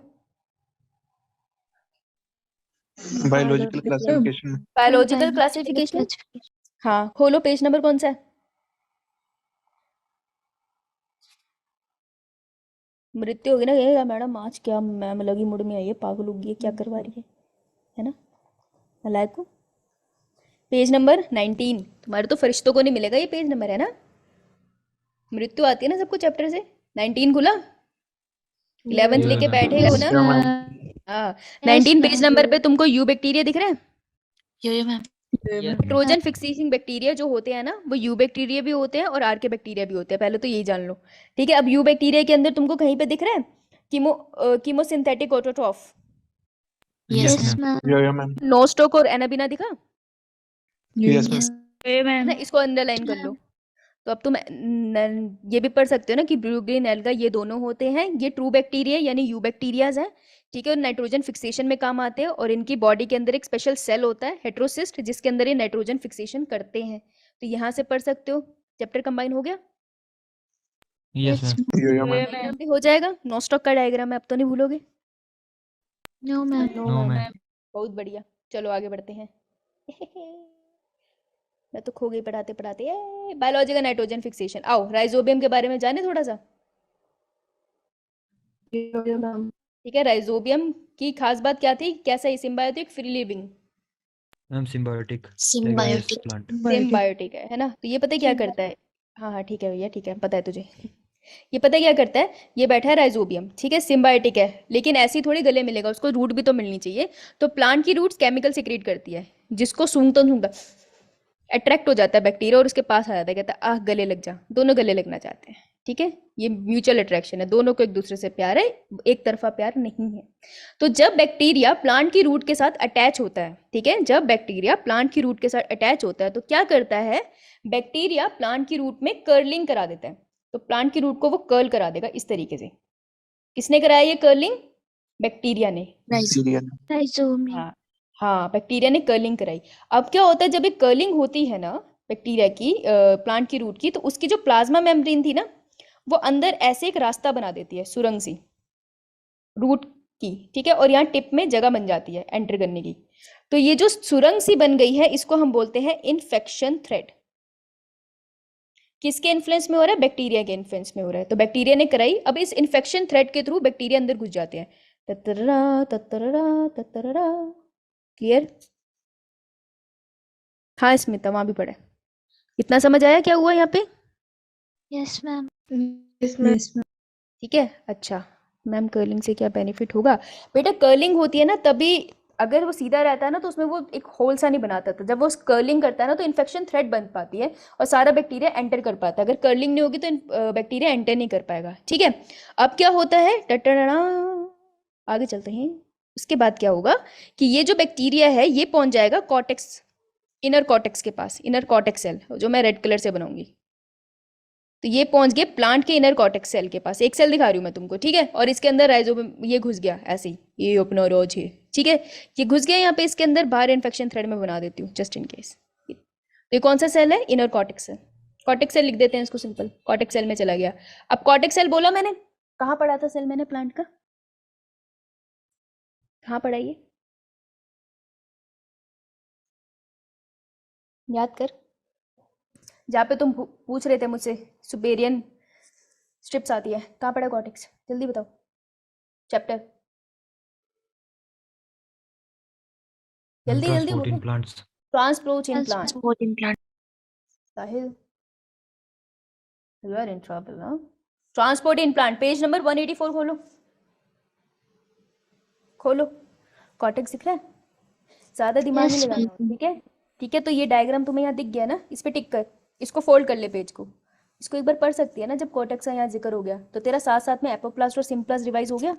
बायोलॉजिकल क्लासिफिकेशन में। Biological classification. हाँ, खोलो पेज नंबर कौन सा है? मृत्यु होगी ना, कहेगा मैडम आज क्या मैम लगी मुड़ में आई है, पागल होगी है, क्या करवा रही है ना, नालायक को। Page number 19। तुम्हारे तो फरिश्तों को नहीं मिलेगा ये पेज नंबर, है ना? मृत्यु आती है ना सबको चैप्टर से। 19 खुला, 11th लेके Yeah, बैठे हो ना? हाँ, 19 पेज नंबर पे तुमको यू बैक्टीरिया दिख रहा है? मैम। नाइट्रोजन फिक्सिंग बैक्टीरिया जो होते हैं ना, वो यू बैक्टीरिया भी होते हैं और आर के बैक्टीरिया भी होते हैं, पहले तो यही जान लो। ठीक है, अब यू बैक्टीरिया के अंदर तुमको कहीं पे दिख रहा है chemosynthetic autotroph, yes ma'am. Ma'am. Nostoc और एनाबिना दिखा यस मैम। ना? इसको अंडरलाइन कर लो। तो अब तुम ये भी पढ़ सकते हो ना कि ब्लू ग्रीन एल्गा ये दोनों होते हैं, ये ट्रू बैक्टीरिया यानी यू बैक्टीरियाज है। ठीक है, और नाइट्रोजन फिक्सेशन में काम आते हैं, और इनकी बॉडी के अंदर एक स्पेशल सेल होता है हेट्रोसिस्ट, जिसके अंदर ये नाइट्रोजन फिक्सेशन करते हैं। तो यहाँ से पढ़ सकते हो, चैप्टर कंबाइन हो गया। yes, ma'am. मैम। भी हो जाएगा। नोस्टॉक का डायग्राम है, अब तो नहीं भूलोगे। No ma'am. No, ma'am. बहुत बढ़िया, चलो आगे बढ़ते हैं। मैं तो खो गई पढ़ाते पढ़ाते। बायोलॉजी का नाइट्रोजन फिक्सेशन। आओ राइजोबियम के बारे में जाने थोड़ा सा। ठीक है, राइजोबियम की खास बात क्या थी, कैसा है? Symbiotic, free living? Ma'am, symbiotic. Symbiotic. Plant. Symbiotic है ना? तो ये पता है क्या करता है? हाँ हाँ ठीक है भैया, ठीक है, पता है तुझे। ये पता है क्या करता है? ये बैठा है राइजोबियम, ठीक है, सिम्बायोटिक है, लेकिन ऐसी थोड़ी गले मिलेगा, उसको रूट भी तो मिलनी चाहिए। तो प्लांट की रूट्स केमिकल सिक्रीट करती है, जिसको सूंघता सूंघता अट्रैक्ट हो जाता है बैक्टीरिया और उसके पास आ जाता है, कहता है आह गले लग जा। दोनों गले लगना चाहते हैं। ठीक है, ये म्यूचुअल अट्रैक्शन है, दोनों को एक दूसरे से प्यार है, एक तरफा प्यार नहीं है। तो जब बैक्टीरिया प्लांट की रूट के साथ अटैच होता है, ठीक है, जब बैक्टीरिया प्लांट की रूट के साथ अटैच होता है तो क्या करता है, बैक्टीरिया प्लांट की रूट में कर्लिंग करा देता है। तो प्लांट की रूट को वो कर्ल करा देगा इस तरीके से। किसने कराया ये कर्लिंग? बैक्टीरिया ने। राइजोबियम। हाँ हाँ, बैक्टीरिया ने कर्लिंग कराई। अब क्या होता है, जब एक कर्लिंग होती है ना बैक्टीरिया की प्लांट की रूट की, तो उसकी जो प्लाज्मा मेम्ब्रेन थी ना, वो अंदर ऐसे एक रास्ता बना देती है, सुरंग सी रूट की। ठीक है, और यहाँ टिप में जगह बन जाती है एंटर करने की। तो ये जो सुरंग सी बन गई है, इसको हम बोलते हैं इन्फेक्शन थ्रेड। किसके इन्फ्लुएंस में हो रहा है? बैक्टीरिया के इन्फ्लुएंस में हो रहा है। तो बैक्टीरिया ने कराई, अब इस इन्फेक्शन थ्रेड के थ्रू बैक्टीरिया अंदर घुस जाते हैं। ततररा ततररा ततररा। क्लियर? हाँ स्मिता, वहां भी पढ़े। इतना समझ आया क्या हुआ यहाँ पे? Yes ma'am. Yes ma'am. ठीक है, अच्छा मैम कर्लिंग से क्या बेनिफिट होगा? बेटा कर्लिंग होती है ना, तभी अगर वो सीधा रहता है ना तो उसमें वो एक होल सा नहीं बनाता था। जब वो कर्लिंग करता है ना तो इन्फेक्शन थ्रेड बन पाती है और सारा बैक्टीरिया एंटर कर पाता है। अगर कर्लिंग नहीं होगी तो बैक्टीरिया एंटर नहीं कर पाएगा। ठीक है, अब क्या होता है, टटरना, आगे चलते हैं। उसके बाद क्या होगा कि ये जो बैक्टीरिया है ये पहुंच जाएगा कॉर्टेक्स, इनर कॉर्टेक्स के पास, इनर कॉर्टेक्स सेल जो मैं रेड कलर से बनाऊंगी। तो ये पहुंच गए प्लांट के इनर कॉर्टेक्स सेल के पास। एक सेल दिखा रही हूँ मैं तुमको, ठीक है, और इसके अंदर राइजोबियम ये घुस गया ऐसे ही, ये अपना रोज है, ठीक है, ये घुस गया यहाँ पे इसके अंदर। बाहर इन्फेक्शन थ्रेड में बना देती हूँ जस्ट इन केस। तो ये कौन सा सेल है? Inner cortex cell. Cortex cell लिख देते हैं इसको सिंपल, कॉर्टेक्स सेल में चला गया। अब कॉर्टेक्स सेल बोला मैंने, कहाँ पढ़ा था सेल मैंने प्लांट का? कहाँ पढ़ा ये? याद कर, जहाँ पे तुम पूछ रहे थे मुझसे सुपेरियन स्ट्रिप्स आती है, कहाँ पड़ा कॉर्टेक्स, जल्दी बताओ चैप्टर, जल्दी जल्दी Transport in बोलो। plants. Transport in plant. Transport in plant. Sahil, you are in trouble ना। Transport in plant, page number 184 खोलो, खोलो, कॉर्टेक्स दिख रहा है, ज्यादा दिमाग नहीं Yes, लगाना, ma'am. ठीक है। ठीक है, तो ये डायग्राम तुम्हें यहाँ दिख गया ना, इस पे टिक कर, इसको फोल्ड कर ले पेज को, इसको एक बार पढ़ सकती है ना। जब कॉर्टेक्स का यहाँ जिक्र हो गया तो तेरा साथ साथ में एपोप्लास्ट और सिम्प्लास्ट रिवाइज हो गया।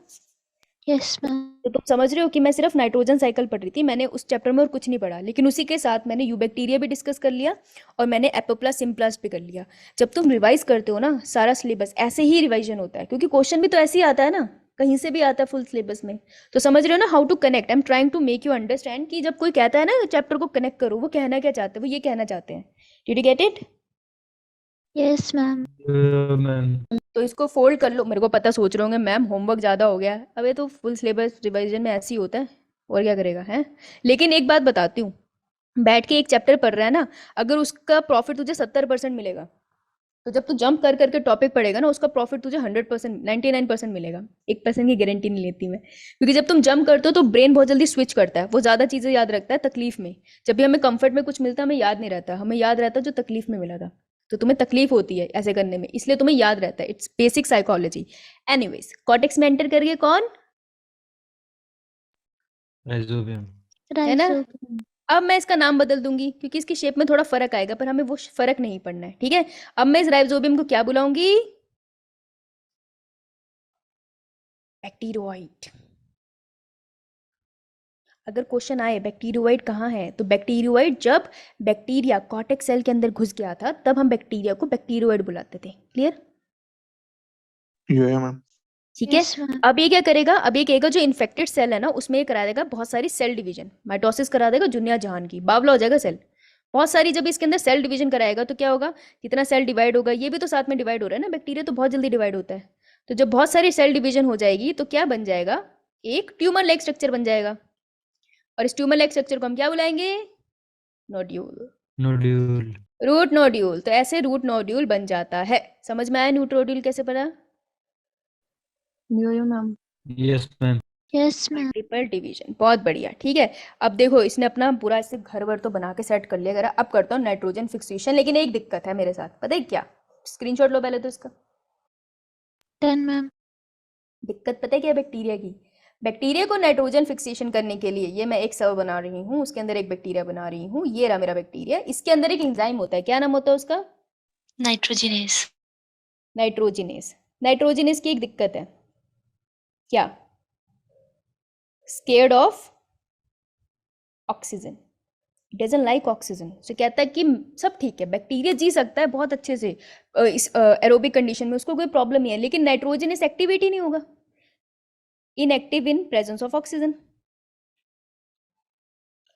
Yes, ma'am. तो तुम समझ रहे हो कि मैं सिर्फ नाइट्रोजन साइकिल पढ़ रही थी, मैंने उस चैप्टर में और कुछ नहीं पढ़ा, लेकिन उसी के साथ मैंने यूबैक्टीरिया भी डिस्कस कर लिया और मैंने एपोप्लास्ट सिम्प्लास्ट भी कर लिया। जब तुम रिवाइज करते हो ना सारा सिलेबस, ऐसे ही रिवाइजन होता है, क्योंकि क्वेश्चन भी तो ऐसे ही आता है ना, कहीं से भी आता है फुल सिलेबस में। तो समझ रहे हो ना how to connect, I am trying to make you understand कि जब कोई कहता है ना चैप्टर को कनेक्ट करो, वो कहना क्या चाहते हैं, वो ये कहना चाहते हैं। Did you get it? Yes, ma'am. Ma'am. तो इसको फोल्ड कर लो। मेरे को पता, सोच रहे होंगे मैम होमवर्क ज़्यादा हो गया है, अबे तो फुल सिलेबस रिवाइजन में ऐसे ही होता है, और क्या करेगा है। लेकिन एक बात बताती हूँ, बैठ के एक चैप्टर पढ़ रहा है ना, अगर उसका प्रॉफिट तुझे 70% मिलेगा, तो जब तू जंप कर करके टॉपिक पढ़ेगा ना, उसका प्रॉफिट तुझे 100%, 99% मिलेगा। 1% की गारंटी नहीं लेती मैं, क्योंकि जब तुम जंप करते हो तो ब्रेन बहुत जल्दी स्विच करता है, वो ज़्यादा चीज़ें याद रखता है तकलीफ में। जब भी हमें कंफर्ट में कुछ मिलता है हमें याद नहीं रहता, हमें याद रहता है जो तकलीफ में मिला था। तो तुम्हें तकलीफ होती है ऐसे करने में, इसलिए तुम्हें याद रहता है, it's basic psychology. Anyways, cortex में एंटर करिए कौन Rhizobium. है ना। Rhizobium. अब मैं इसका नाम बदल दूंगी क्योंकि इसकी शेप में थोड़ा फर्क आएगा, पर हमें वो फर्क नहीं पड़ना है, ठीक है। अब मैं इस राइजोबियम को क्या बुलाऊंगी? बैक्टीरियोइड। अगर क्वेश्चन आए बैक्टीरियोइड कहाँ है, तो बैक्टीरियोइड जब बैक्टीरिया कॉर्टेक्स सेल के अंदर घुस गया था तब हम बैक्टीरिया को बैक्टीरियोइड बुलाते थे। क्लियर? Yeah, ma'am. ठीक है। Yes, ma'am. अब ये क्या करेगा, अब ये कहेगा जो इन्फेक्टेड सेल है ना उसमें ये करा देगा बहुत सारी सेल डिवीजन, माइटोसिस करा देगा दुनिया जहान की, बावला हो जाएगा सेल बहुत सारी। जब इसके अंदर सेल डिवीजन कराएगा तो क्या होगा, कितना सेल डिवाइड होगा, ये भी तो साथ में डिवाइड हो रहा है ना, बैक्टीरिया तो बहुत जल्दी डिवाइड होता है। तो जब बहुत सारी सेल डिवीजन हो जाएगी तो क्या बन जाएगा, एक ट्यूमर लाइक स्ट्रक्चर बन जाएगा, और इस ट्यूमर लाइक स्ट्रक्चर को हम क्या बुलाएंगे? नोड्यूल। Nodule. Root nodule. तो ऐसे रूट नोड्यूल बन जाता है। समझ में आया रूट नोड्यूल कैसे बना? Yes, ma'am. Yes, ma'am. Multiple division, बहुत बढ़िया। ठीक है, अब देखो इसने अपना पूरा इससे घर वर तो बना के सेट कर लिया। अगर अब करता हूँ नाइट्रोजन फिक्सेशन, लेकिन एक दिक्कत है मेरे साथ, पता है क्या? स्क्रीनशॉट लो पहले तो इसका। Done, ma'am. दिक्कत पता है क्या बैक्टीरिया की? बैक्टीरिया को नाइट्रोजन फिक्सेशन करने के लिए ये मैं एक सेल बना रही हूँ, उसके अंदर एक बैक्टीरिया बना रही हूँ, ये रहा मेरा बैक्टीरिया। इसके अंदर एक एंजाइम होता है, क्या नाम होता है उसका? Nitrogenase. नाइट्रोजिनेस। नाइट्रोजिनेस की एक दिक्कत है, क्या? Scared of oxygen, doesn't like oxygen. So कहता है कि सब ठीक है, बैक्टीरिया जी सकता है बहुत अच्छे से इस एरोबिक कंडीशन में, उसको कोई प्रॉब्लम नहीं है, लेकिन नाइट्रोजन इस एक्टिविटी नहीं होगा, inactive in presence of oxygen.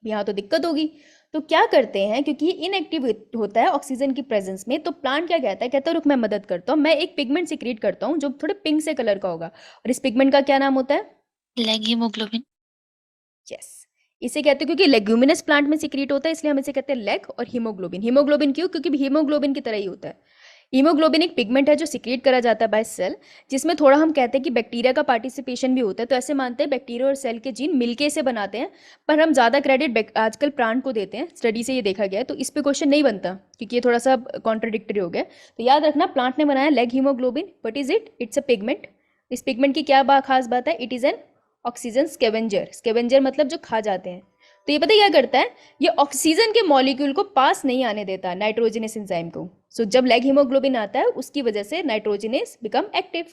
यहाँ तो दिक्कत होगी। तो क्या करते हैं, क्योंकि इनएक्टिव होता है ऑक्सीजन की प्रेजेंस में, तो प्लांट क्या कहता है रुक मैं मदद करता हूँ, मैं एक पिगमेंट सिक्रीट करता हूँ जो थोड़े पिंक से कलर का होगा, और इस पिगमेंट का क्या नाम होता है? Leg hemoglobin. यस, इसे कहते हैं क्योंकि लेग्यूमिनस प्लांट में सिक्रीट होता है, इसलिए हम इसे कहते हैं लेग और हीमोग्लोबिन। हीमोग्लोबिन क्यों? क्योंकि हीमोग्लोबिन की तरह ही होता है। हीमोग्लोबिन एक पिगमेंट है जो सिक्रीट करा जाता है बाय सेल, जिसमें थोड़ा हम कहते हैं कि बैक्टीरिया का पार्टिसिपेशन भी होता है। तो ऐसे मानते हैं बैक्टीरिया और सेल के जीन मिलके इसे बनाते हैं, पर हम ज़्यादा क्रेडिट आजकल प्लांट को देते हैं, स्टडी से ये देखा गया है। तो इस पे क्वेश्चन नहीं बनता क्योंकि ये थोड़ा सा कॉन्ट्राडिक्टरी हो गया। तो याद रखना, प्लांट ने बनाया leg haemoglobin, but is it? It's a pigment. इस पिगमेंट की क्या खास बात है? It is an oxygen scavenger. Scavenger मतलब जो खा जाते हैं। तो ये पता क्या करता है, ये ऑक्सीजन के मॉलिक्यूल को पास नहीं आने देता नाइट्रोजनस एंजाइम को। सो जब लेग हीमोग्लोबिन आता है उसकी वजह से नाइट्रोजनस बिकम एक्टिव,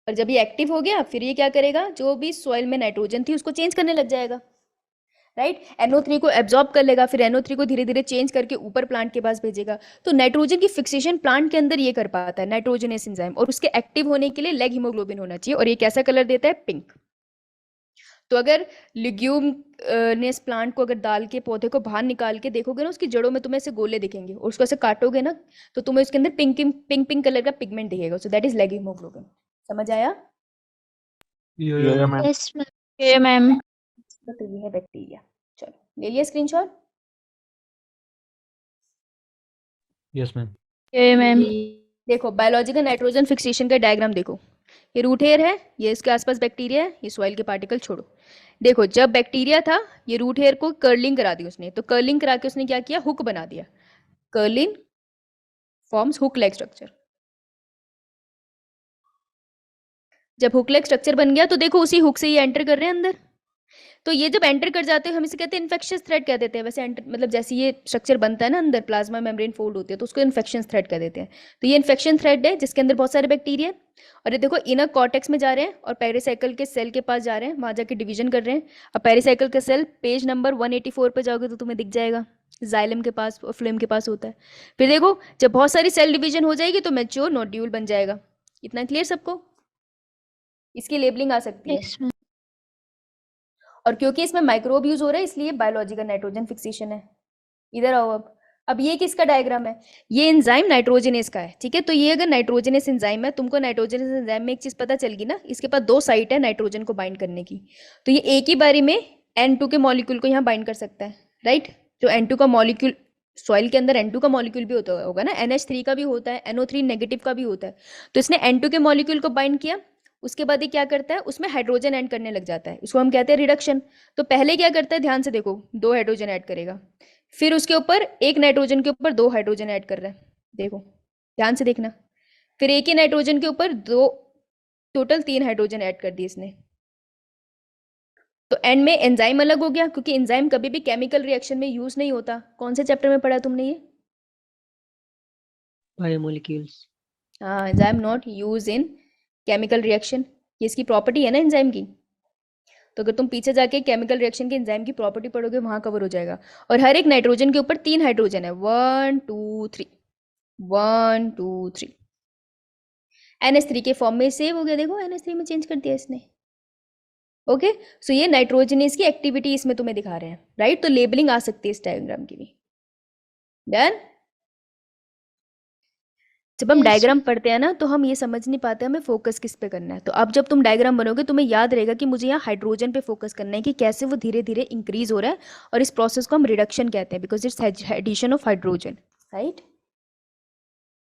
और जब ये एक्टिव हो गया फिर ये क्या करेगा, जो भी सॉइल में नाइट्रोजन थी उसको चेंज करने लग जाएगा, राइट। NO3 को एब्जॉर्ब कर लेगा, फिर NO3 को धीरे धीरे चेंज करके ऊपर प्लांट के पास भेजेगा। तो नाइट्रोजन की फिक्सेशन प्लांट के अंदर ये कर पाता है नाइट्रोजनस एंजाइम, और उसके एक्टिव होने के लिए लेग हीमोग्लोबिन होना चाहिए, और ये कैसा कलर देता है? पिंक। तो अगर लिग्यूमिनस प्लांट को अगर डाल के पौधे को बाहर निकाल के देखोगे ना, उसकी जड़ों में तुम्हें ऐसे गोले दिखेंगे, और उसको ऐसे काटोगे ना तो तुम्हें उसके अंदर पिंक पिंक पिंक कलर का पिगमेंट दिखेगा। So that is leg haemoglobin. समझ आया? Yeah, ma'am. Yes, ma'am. Yeah, ma'am. तो ये है बैक्टीरिया। चलो ले लिया स्क्रीनशॉट? Yes, ma'am. मैम देखो बायोलॉजिकल नाइट्रोजन फिक्सेशन का डायग्राम देखो, ये रूट हेयर है, ये इसके आसपास बैक्टीरिया है, ये सॉइल के पार्टिकल छोड़ो। देखो जब बैक्टीरिया था ये रूट हेयर को कर्लिंग करा दी उसने, तो कर्लिंग करा के उसने क्या किया, हुक बना दिया। Curling forms hook like structure. जब हुक लाइक स्ट्रक्चर बन गया तो देखो उसी हुक से ये एंटर कर रहे हैं अंदर। तो ये जब एंटर कर जाते हैं हम इसे कहते हैं इन्फेक्शियस थ्रेड कह देते हैं। वैसे एंटर मतलब जैसे ये स्ट्रक्चर बनता है ना अंदर, प्लाज्मा मेम्ब्रेन फोल्ड होती है, तो उसको इन्फेक्शन थ्रेड कह देते हैं। तो ये इन्फेक्शन थ्रेड है जिसके अंदर बहुत सारे बैक्टीरिया, और ये देखो इनर कॉर्टेक्स में जा रहे हैं और पेरिसाइकिल के सेल के पास जा रहे हैं, वहां जाके डिवीजन कर रहे हैं। अब पेरिसाइकिल का सेल पेज नंबर 184 पे जाओगे तो तुम्हें दिख जाएगा, जाइलम के पास और फ्लेम के पास होता है। फिर देखो जब बहुत सारी सेल डिवीजन हो जाएगी तो मैच्योर नोड्यूल बन जाएगा। इतना क्लियर सबको? इसकी लेबलिंग आ सकती है। Yes, ma'am. और क्योंकि इसमें माइक्रोब यूज हो रहा है इसलिए बायोलॉजिकल नाइट्रोजन फिक्सेशन है। इधर आओ अब ये किसका डायग्राम है, ये एंजाइम नाइट्रोजनेस का है, ठीक है। तो ये अगर नाइट्रोजनेस एंजाइम है, तुमको नाइट्रोजनेस एंजाइम में एक चीज पता चल गई ना, इसके पास 2 साइट है नाइट्रोजन को बाइंड करने की। तो ये एक ही बारी में N2 के मॉलिक्यूल को यहाँ बाइंड कर सकता है, राइट। जो N2 का मॉलिक्यूल, सॉइल के अंदर N2 का मॉलिक्यूल भी होता होगा ना, NH3 का भी होता है, NO3 नेगेटिव का भी होता है। तो इसने N2 के मॉलिक्यूल को बाइंड किया, उसके बाद ये क्या करता है, उसमें हाइड्रोजन ऐड करने लग जाता है, उसको हम कहते हैं रिडक्शन। तो पहले क्या करता है, ध्यान से देखो, 2 हाइड्रोजन ऐड करेगा, फिर उसके ऊपर एक नाइट्रोजन के ऊपर 2 हाइड्रोजन ऐड कर रहा है, देखो ध्यान से देखना। फिर एक ही नाइट्रोजन के ऊपर 2, टोटल 3 हाइड्रोजन ऐड कर दिए इसने। तो एंड में एंजाइम अलग हो गया, क्योंकि एंजाइम कभी भी केमिकल रिएक्शन में यूज नहीं होता। कौन से चैप्टर में पढ़ा तुमने ये? बायोमोलिक्यूल्स। हाँ, enzyme not use in chemical reaction, ये इसकी प्रॉपर्टी है ना एंजाइम की। तो अगर तुम पीछे जाके केमिकल रिएक्शन के एंजाइम की प्रॉपर्टी पढ़ोगे वहां कवर हो जाएगा। और हर एक नाइट्रोजन के ऊपर 3 हाइड्रोजन है, 1 2 3, 1 2 3। NH3 के फॉर्म में सेव हो गया, देखो NH3 में चेंज कर दिया इसने। ओके, सो ये नाइट्रोजनेस की एक्टिविटी इसमें तुम्हें दिखा रहे हैं, राइट। तो लेबलिंग आ सकती है इस डायग्राम की भी। डन। जब हम Yes, डायग्राम पढ़ते हैं ना तो हम ये समझ नहीं पाते हमें फोकस किस पे करना है। तो अब जब तुम डायग्राम बनोगे तुम्हें याद रहेगा कि मुझे यहाँ हाइड्रोजन पे फोकस करना है, कि कैसे वो धीरे धीरे इंक्रीज हो रहा है, और इस प्रोसेस को हम रिडक्शन कहते हैं, because it's addition of hydrogen, right.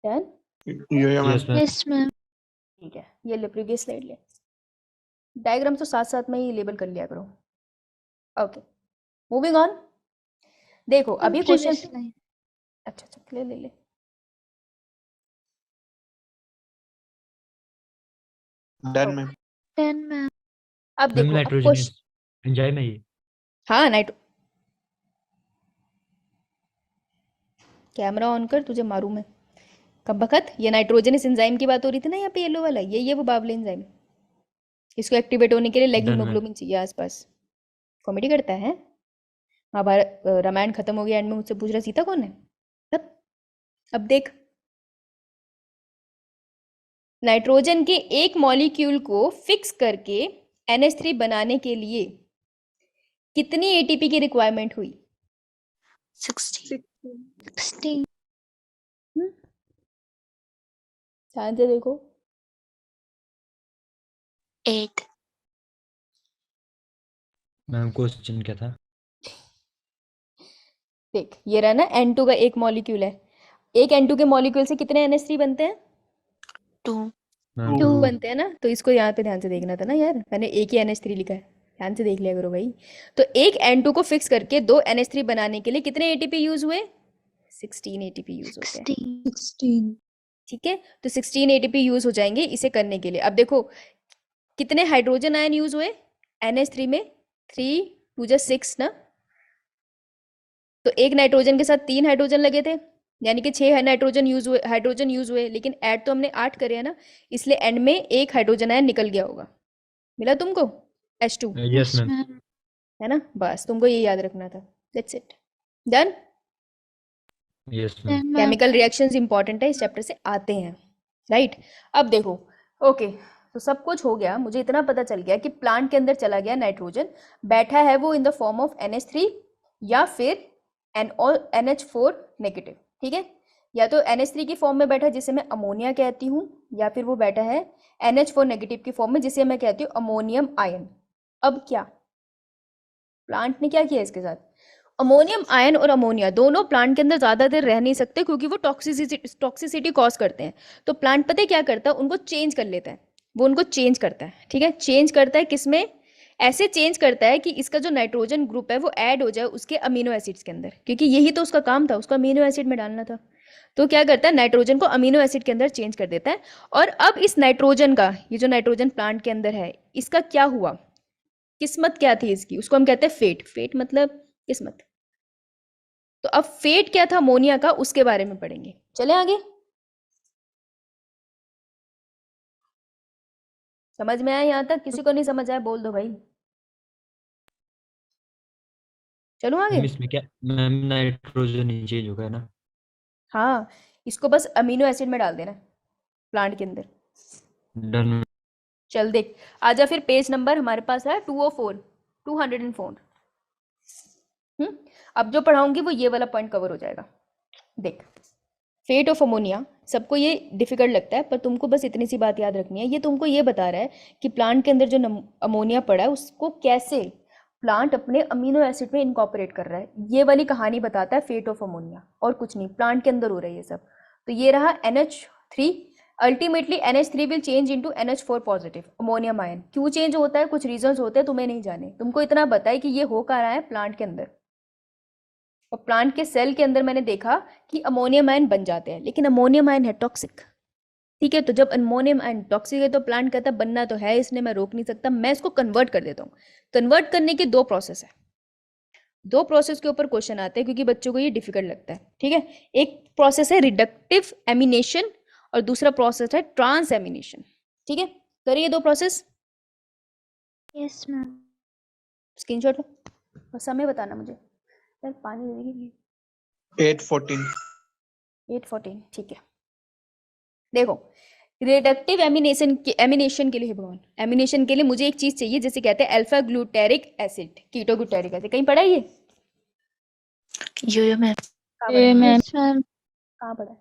Done. Yeah, ma'am. Yes, ma'am. Yes, ma'am. ठीक है, ये ले प्रीवियस स्लाइड ले। डायग्राम तो साथ साथ में ही लेबल कर लिया करो। Okay, moving on. देखो अभी Previous क्वेश्चन, line. अच्छा ले। Done, ma'am. 10, ma'am. अब मैम देखो अब नाइट्रोजनेस क्वेश्चन, एंजाइम है ये। हाँ कैमरा ऑन कर, तुझे मारूं मैं कब बखत। ये नाइट्रोजनस एंजाइम की बात हो रही थी ना यहाँ पे, येलो वाला, ये वो बाबले एंजाइम। इसको एक्टिवेट होने के लिए लेग Done, ma'am. हीमोग्लोबिन चाहिए आसपास। कॉमेडी करता है। महाभारत रामायण खत्म हो गया, एंड में मुझसे पूछ रहा सीता कौन है। अब देख, नाइट्रोजन के एक मॉलिक्यूल को फिक्स करके NH3 बनाने के लिए कितनी ATP की रिक्वायरमेंट हुई? 16. 16. ध्यान से देखो। 8. मैम क्वेश्चन क्या था? देख ये रहा ना, N2 का एक मॉलिक्यूल है, एक N2 के मॉलिक्यूल से कितने NH3 बनते हैं? 2. मैम 2 2। बनते हैं ना। तो इसको यहाँ पे ध्यान से देखना था ना यार, मैंने एक ही NH3 लिखा है, ध्यान से देख लिया करो भाई। तो एक N2 को फिक्स करके 2 NH3 बनाने के लिए कितने ATP यूज हुए? 16 ATP यूज होते हैं, 16. ठीक है। तो 16 ATP यूज हो जाएंगे इसे करने के लिए। अब देखो कितने हाइड्रोजन आयन यूज हुए NH3 में? 3 2 6 ना। तो एक नाइट्रोजन के साथ 3 हाइड्रोजन लगे थे, यानी कि 6 हाइड्रोजन यूज हुए, लेकिन ऐड तो हमने 8 करे हैं ना, इसलिए एंड में एक हाइड्रोजन आयन निकल गया होगा। मिला तुमको? H2 yes ma'am. ma'am. है ना, बस तुमको ये याद रखना था। That's it, done. Yes ma'am. 10, ma'am. Chemical reactions important है, इस चैप्टर से आते हैं, राइट। अब देखो, ओके तो सब कुछ हो गया, मुझे इतना पता चल गया कि प्लांट के अंदर चला गया नाइट्रोजन, बैठा है वो in the form of NH3 या फिर NH4 नेगेटिव, ठीक है। या तो NH3 की फॉर्म में बैठा जिसे मैं अमोनिया कहती हूँ, या फिर वो बैठा है NH4 नेगेटिव की फॉर्म में जिसे मैं कहती हूँ अमोनियम आयन। अब क्या प्लांट ने क्या किया इसके साथ, अमोनियम आयन और अमोनिया दोनों प्लांट के अंदर ज्यादा देर रह नहीं सकते क्योंकि वो टॉक्सिसिटी कॉज करते हैं। तो प्लांट पता है क्या करता है, उनको चेंज कर लेता है, वो उनको चेंज करता है। ठीक है, चेंज करता है किसमें, ऐसे चेंज करता है कि इसका जो नाइट्रोजन ग्रुप है वो ऐड हो जाए उसके अमीनो एसिड्स के अंदर, क्योंकि यही तो उसका काम था, उसका अमीनो एसिड में डालना था। तो क्या करता है, नाइट्रोजन को अमीनो एसिड के अंदर चेंज कर देता है। और अब इस नाइट्रोजन का, ये जो नाइट्रोजन प्लांट के अंदर है, इसका क्या हुआ, किस्मत क्या थी इसकी, उसको हम कहते हैं फेट। फेट मतलब किस्मत। तो अब फेट क्या था अमोनिया का, उसके बारे में पढ़ेंगे। चले आगे, समझ में आया यहां तक? किसी को नहीं समझ आया बोल दो भाई। चलो आगे। मैम इसमें क्या मैम नाइट्रोजन ही चेंज होगा ना? हाँ, इसको बस अमीनो एसिड में डाल देना प्लांट के अंदर। डन। चल देख, आजा फिर पेज नंबर हमारे पास है 204 204। अब जो पढ़ाऊंगी वो ये वाला पॉइंट कवर हो जाएगा। देख, फेट ऑफ अमोनिया, सबको ये डिफिकल्ट लगता है पर तुमको बस इतनी सी बात याद रखनी है। ये तुमको ये बता रहा है कि प्लांट के अंदर जो अमोनिया पड़ा है उसको कैसे प्लांट अपने अमीनो एसिड में इनकॉर्पोरेट कर रहा है। ये वाली कहानी बताता है फेट ऑफ अमोनिया, और कुछ नहीं, प्लांट के अंदर हो रहा है ये सब। तो ये रहा NH3, ultimately NH3 will change into NH4 positive ammonium ion. क्यों चेंज होता है, कुछ रीजंस होते हैं, तुम्हें नहीं जाने, तुमको इतना बताए कि ये हो कर रहा है प्लांट के अंदर। और प्लांट के सेल के अंदर मैंने देखा कि अमोनियम आयन बन जाते हैं, लेकिन अमोनियम आयन है टॉक्सिक। ठीक है, तो जब अमोनियम आयन टॉक्सिक है तो प्लांट कहता है बनना तो है इसने, मैं रोक नहीं सकता, मैं इसको कन्वर्ट कर देता हूँ। कन्वर्ट करने के दो प्रोसेस है, दो प्रोसेस के ऊपर क्वेश्चन आते हैं क्योंकि बच्चों को ये डिफिकल्ट लगता है। ठीक है, एक प्रोसेस है रिडक्टिव एमिनेशन और दूसरा प्रोसेस है ट्रांस एमिनेशन। ठीक है, करिए दो प्रोसेस। Yes, ma'am. स्क्रीनशॉट लो और समय बताना मुझे। यार पानी दे देगी 8:14. 8:14। ठीक है, देखो रिडक्टिव एमिनेशन के लिए, भगवान एमिनेशन के लिए मुझे एक चीज चाहिए, जैसे कहते हैं alpha glutaric acid, keto glutaric acid. कहीं पढ़ा है ये? Yo, ma'am. कहाँ पढ़ा है? Yes, ma'am. कहाँ पढ़ा है?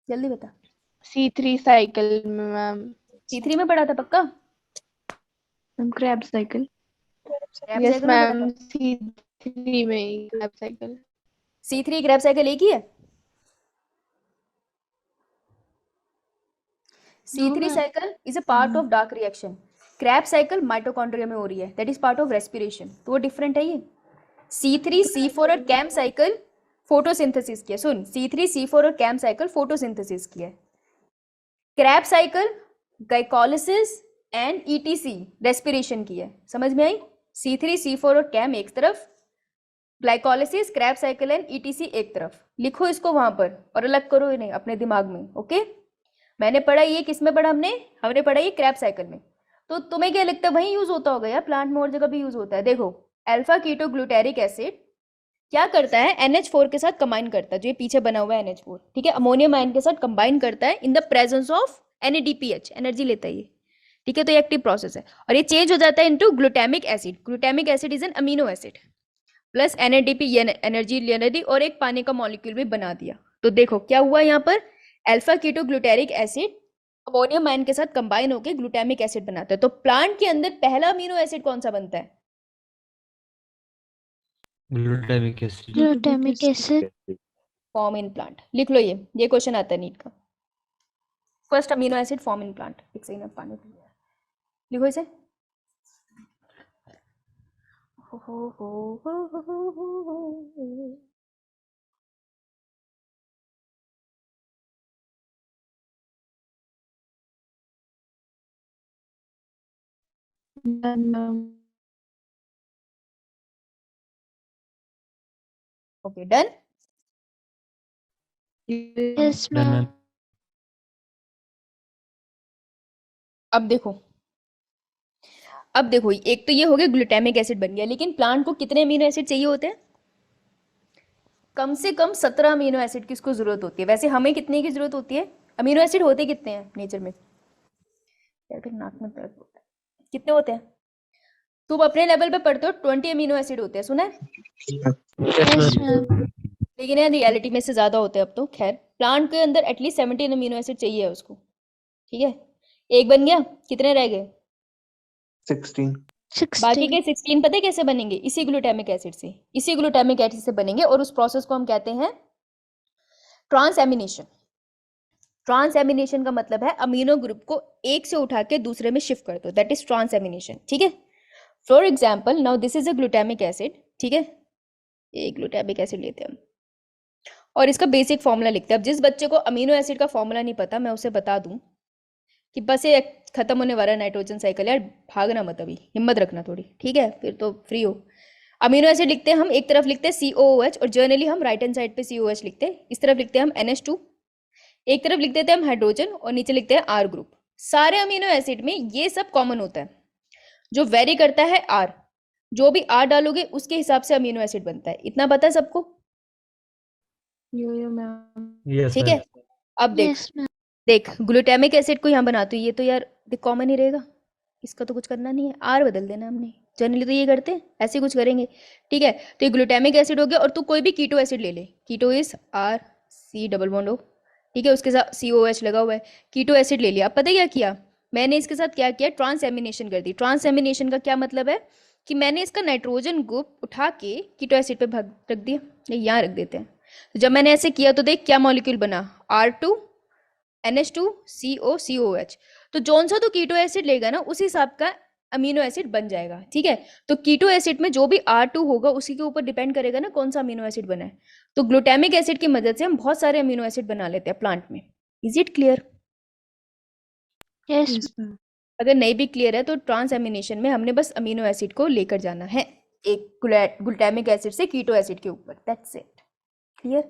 जल्दी बता। C3 साइकिल में मैम। C3 में पढ़ा था पक्का? Ma'am, Krebs cycle. Krebs yes cycle में पढ़ा मैम, था? C3 में ही Krebs cycle. C3 Krebs cycle एक ही है? C3 ma'am. Cycle is a part of dark reaction. Krebs cycle mitochondria में हो रही है, that is part of respiration, तो वो डिफरेंट है ये। C3 C4 और कैम साइकिल फोटोसिंथेसिस की है। सुन, C3 C4 और कैम साइकिल फोटोसिंथेसिस की है। Krebs cycle glycolysis and ETC respiration की है। समझ में आई? C3 C4 और कैम एक तरफ, glycolysis Krebs cycle and ETC एक तरफ। लिखो इसको वहां पर और अलग करो इन्हें अपने दिमाग में। ओके, मैंने पढ़ा ये किस में पढ़ा, हमने पढ़ा ये क्रैब साइकिल में। तो तुम्हें क्या लगता है वहीं यूज होता होगा यार? प्लांट में और जगह भी यूज होता है। देखो, अल्फा कीटो ग्लूटेरिक एसिड क्या करता है, NH4 के साथ कंबाइन करता है, जो ये पीछे बना हुआ है NH4। ठीक है, अमोनियम आयन के साथ कंबाइन करता है in the presence of NADPH, energy लेता है ये। ठीक है, तो ये एक्टिव प्रोसेस है और ये चेंज हो जाता है into glutamic acid. Glutamic acid is an amino acid plus NADP, energy लेने दी और एक पानी का मॉलिक्यूल भी बना दिया। तो देखो क्या हुआ यहाँ पर, alpha keto glutaric acid ammonium ion के साथ कंबाइन होकर ग्लूटामिक एसिड बनाता है। तो प्लांट के अंदर पहला अमीनो एसिड कौन सा बनता है? Glutamic acid. Glutamic acid. Form in plant. लिख लो, ये क्वेश्चन आता है नीट का। First amino acid form in plant. एक सेकंड में पानी पी लिया। लिखो इसे। Okay, done. Yes, done ma'am. ma'am. अब देखो एक तो ये हो गया ग्लूटामिक एसिड बन गया, लेकिन प्लांट को कितने अमीनो एसिड चाहिए होते हैं? कम से कम 17 अमीनो एसिड की इसको जरूरत होती है। वैसे हमें कितने की जरूरत होती है? अमीनो एसिड होते कितने हैं नेचर में? यार फिर नाक में दर्द होता है। कितने होते हैं? तुम अपने लेवल पे पढ़ते हो 20 अमीनो एसिड होते हैं, सुना है? Yes, ma'am. लेकिन यार रियलिटी में से ज्यादा होते हैं अब तो। खैर, प्लांट के अंदर एटलीस्ट 17 अमीनो एसिड चाहिए है उसको। ठीक है, एक बन गया, कितने रह गए? 16. बाकी 16. के 16 पता है कैसे बनेंगे? इसी ग्लूटामिक एसिड से, इसी ग्लूटामिक एसिड से बनेंगे और उस प्रोसेस को हम कहते हैं ट्रांसएमिनेशन। ट्रांसएमिनेशन का मतलब है अमीनो ग्रुप को एक से उठा के दूसरे में शिफ्ट कर दो, दैट इज ट्रांसएमिनेशन। ठीक है, for example now this is a glutamic acid. ठीक है, एक ग्लूटामिक एसिड लेते हैं हम और इसका बेसिक फॉर्मूला लिखते हैं। अब जिस बच्चे को अमीनो एसिड का फॉर्मूला नहीं पता, मैं उसे बता दूं कि बस ये खत्म होने वाला नाइट्रोजन साइकिल, यार भागना मत, अभी हिम्मत रखना थोड़ी, ठीक है, फिर तो फ्री हो। अमीनो एसिड लिखते हैं हम, एक तरफ लिखते हैं COOH और जर्नली हम राइट हैंड साइड पे COH लिखते हैं, इस तरफ लिखते हैं हम NH2, एक तरफ लिख देते हैं हम हाइड्रोजन और नीचे लिखते हैं R ग्रुप। सारे अमीनो एसिड में ये सब कॉमन होता है, जो वेरी करता है R, जो भी R डालोगे उसके हिसाब से अमीनो एसिड बनता है। इतना पता है सबको? यो मैम. यस ठीक मैम। है, अब देख Yes मैम. देख ग्लूटामिक एसिड को यहाँ बनाते हो, ये तो यार कॉमन ही रहेगा, इसका तो कुछ करना नहीं है, R बदल देना हमने, जनरली तो ये करते हैं, ऐसे कुछ करेंगे। ठीक है, तो ये ग्लूटामिक एसिड हो गया और तू कोई भी कीटो एसिड ले ले, keto is RC double bond O, ठीक है, उसके साथ COH लगा हुआ है, कीटो एसिड ले लिया। अब पता है क्या किया मैंने इसके साथ? क्या किया? ट्रांसएमिनेशन कर दी। ट्रांसएमिनेशन का क्या मतलब है कि मैंने इसका नाइट्रोजन ग्रुप उठा के कीटो एसिड पे रख दिया, यहाँ रख देते हैं। तो जब मैंने ऐसे किया तो देख क्या मॉलिक्यूल बना, R2 NH2 CO COH। तो जौन सा तो कीटो एसिड लेगा ना उस हिसाब का अमीनो एसिड बन जाएगा। ठीक है, तो कीटो एसिड में जो भी R2 होगा उसी के ऊपर डिपेंड करेगा ना कौन सा अमीनो एसिड बना है। तो ग्लूटामिक एसिड की मदद से हम बहुत सारे अमीनो एसिड बना लेते हैं प्लांट में। Is it clear? Yes Yes. Ma'am. अगर नहीं भी क्लियर है तो ट्रांसएमिनेशन में हमने बस अमीनो एसिड को लेकर जाना है एक ग्लूटामिक एसिड से कीटो एसिड के ऊपर, दैट्स इट। क्लियर?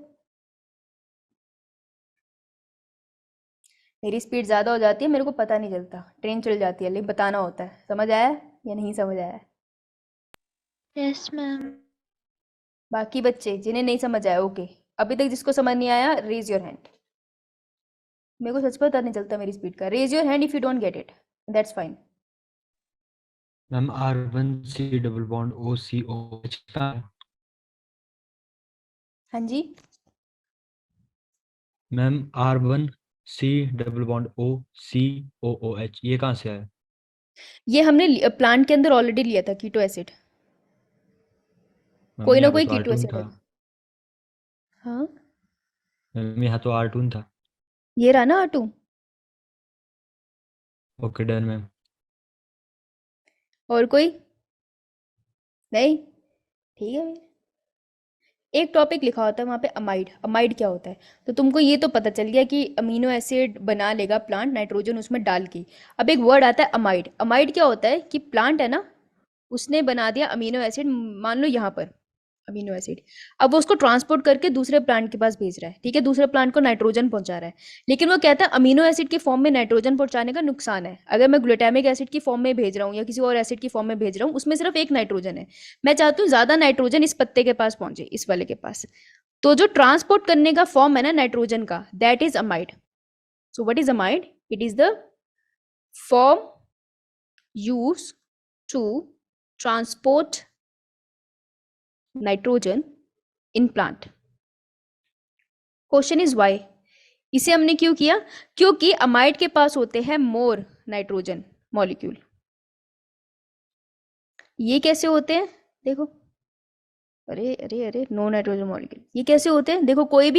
मेरी स्पीड ज़्यादा हो जाती है, मेरे को पता नहीं चलता, ट्रेन चल जाती है, लेकिन बताना होता है। समझ आया या नहीं समझ आया? Yes ma'am. बाकी बच्चे जिन्हें नहीं समझ आया, ओके, अभी तक जिसको समझ नहीं आया रेज योर हैंड। मेरे को सच पता नहीं चलता मेरी स्पीड का। Raise your hand if you don't get it, that's fine. Ma'am R1C double bond OCOH का है? हाँ जी, ma'am R1C double bond OCOOH ये कहाँ से आया? ये हमने प्लांट के अंदर ऑलरेडी लिया था कीटो एसिड, मैम कोई ना यहाँ पे कोई तो कीटो R2 एसिड है। था। हाँ, मैम यहाँ तो R2 था। ये रहा ना R2। Okay done ma'am. और कोई नहीं? ठीक है, एक टॉपिक लिखा होता है वहाँ पे अमाइड। अमाइड क्या होता है? तो तुमको ये तो पता चल गया कि अमीनो एसिड बना लेगा प्लांट नाइट्रोजन उसमें डाल के। अब एक वर्ड आता है अमाइड। अमाइड क्या होता है कि प्लांट है ना, उसने बना दिया अमीनो एसिड, मान लो यहाँ पर अमीनो एसिड, अब वो उसको ट्रांसपोर्ट करके दूसरे प्लांट के पास भेज रहा है। ठीक है, दूसरे प्लांट को नाइट्रोजन पहुंचा रहा है, लेकिन वो कहता है अमीनो एसिड के फॉर्म में नाइट्रोजन पहुंचाने का नुकसान है। अगर मैं ग्लूटामिक एसिड की फॉर्म में भेज रहा हूँ या किसी और एसिड की फॉर्म में भेज रहा हूँ, उसमें सिर्फ एक नाइट्रोजन है, मैं चाहती हूँ ज्यादा नाइट्रोजन इस पत्ते के पास पहुंचे, इस वाले के पास। तो जो ट्रांसपोर्ट करने का फॉर्म है ना नाइट्रोजन का, that is amide. So what is amide? It is the form use to transport nitrogen in plant. Question is why. इसे हमने क्यों किया? क्योंकि अमाइड के पास होते हैं मोर नाइट्रोजन मॉलिक्यूल। ये कैसे होते हैं देखो, अरे अरे अरे, नो नाइट्रोजन मॉलिक्यूल। ये कैसे होते हैं देखो, कोई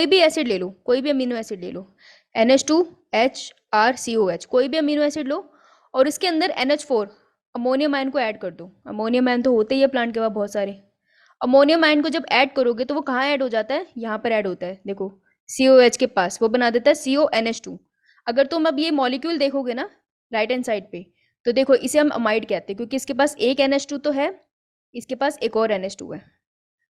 भी एसिड ले लो, कोई भी अमीनो एसिड ले लो, NH2HRCOH, कोई भी अमीनो एसिड लो और इसके अंदर NH4 अमोनियम आयन को ऐड कर दो। अमोनियम आयन तो होते ही है प्लांट के पास बहुत सारे। अमोनियम आयन को जब ऐड करोगे तो वो कहाँ ऐड हो जाता है? यहाँ पर ऐड होता है, देखो COH के पास, वो बना देता है CONH2। अगर तुम अब ये मॉलिक्यूल देखोगे ना राइट हैंड साइड पे, तो देखो इसे हम अमाइड कहते हैं क्योंकि इसके पास एक NH2 तो है, इसके पास एक और NH2 है।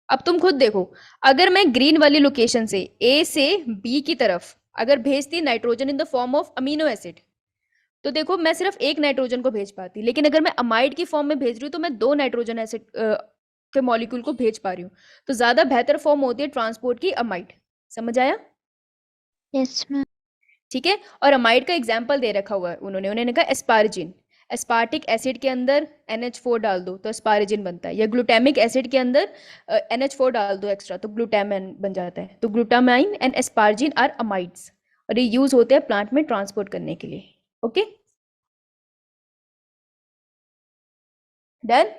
अब तुम खुद देखो, अगर मैं ग्रीन वाली लोकेशन से A से B की तरफ अगर भेजती nitrogen in the form of amino acid, तो देखो मैं सिर्फ एक नाइट्रोजन को भेज पाती, लेकिन अगर मैं अमाइड की फॉर्म में भेज रही हूँ तो मैं 2 नाइट्रोजन एसिड के मॉलिक्यूल को भेज पा रही हूँ। तो ज्यादा बेहतर फॉर्म होती है ट्रांसपोर्ट की अमाइड। समझ आया? Yes ma'am. ठीक है, और अमाइड का एग्जाम्पल दे रखा हुआ है उन्होंने कहा एस्पार्जिन। एस्पार्टिक एसिड के अंदर NH4 डाल दो तो एस्पार्जिन बनता है, या ग्लूटामिक एसिड के अंदर NH4 डाल दो एक्स्ट्रा तो ग्लूटामाइन बन जाता है। तो glutamine and asparagine are amides और ये यूज होते हैं प्लांट में ट्रांसपोर्ट करने के लिए। Okay done?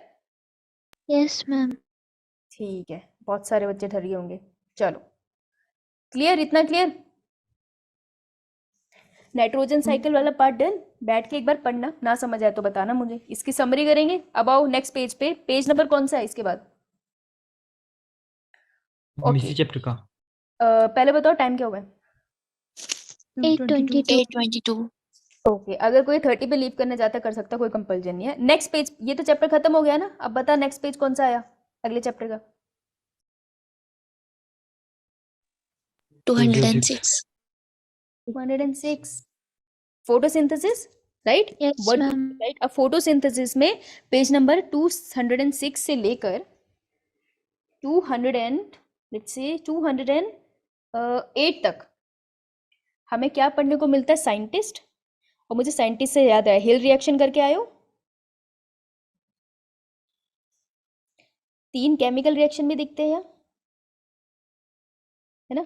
Yes, ma'am. ठीक है, बहुत सारे बच्चे ठर गए होंगे। चलो, क्लियर? इतना क्लियर? नाइट्रोजन साइकिल वाला पार्ट डन। बैठ के एक बार पढ़ना, ना समझ आए तो बताना मुझे। इसकी समरी करेंगे। अब आओ नेक्स्ट पेज पे। पेज नंबर कौन सा है इसके बाद? मिसी ओके, चैप्टर का पहले बताओ टाइम क्या हुआ है? 8:22. 8:22. ओके, अगर कोई 30 पे लीव करने जाता कर सकता, कोई कंपल्जन नहीं है। नेक्स्ट पेज, ये तो चैप्टर खत्म हो गया ना। अब बता नेक्स्ट पेज कौन सा आया अगले चैप्टर का? 206. 206 photosynthesis, right? Yes, word ma'am. Right. अब फोटोसिंथेसिस में पेज नंबर 206 से लेकर 200 एंड लेट्स से 208 तक हमें क्या पढ़ने को मिलता है? साइंटिस्ट। और मुझे साइंटिस्ट से याद आया, हिल रिएक्शन करके आयो। 3 केमिकल रिएक्शन भी दिखते हैं यहाँ, है ना?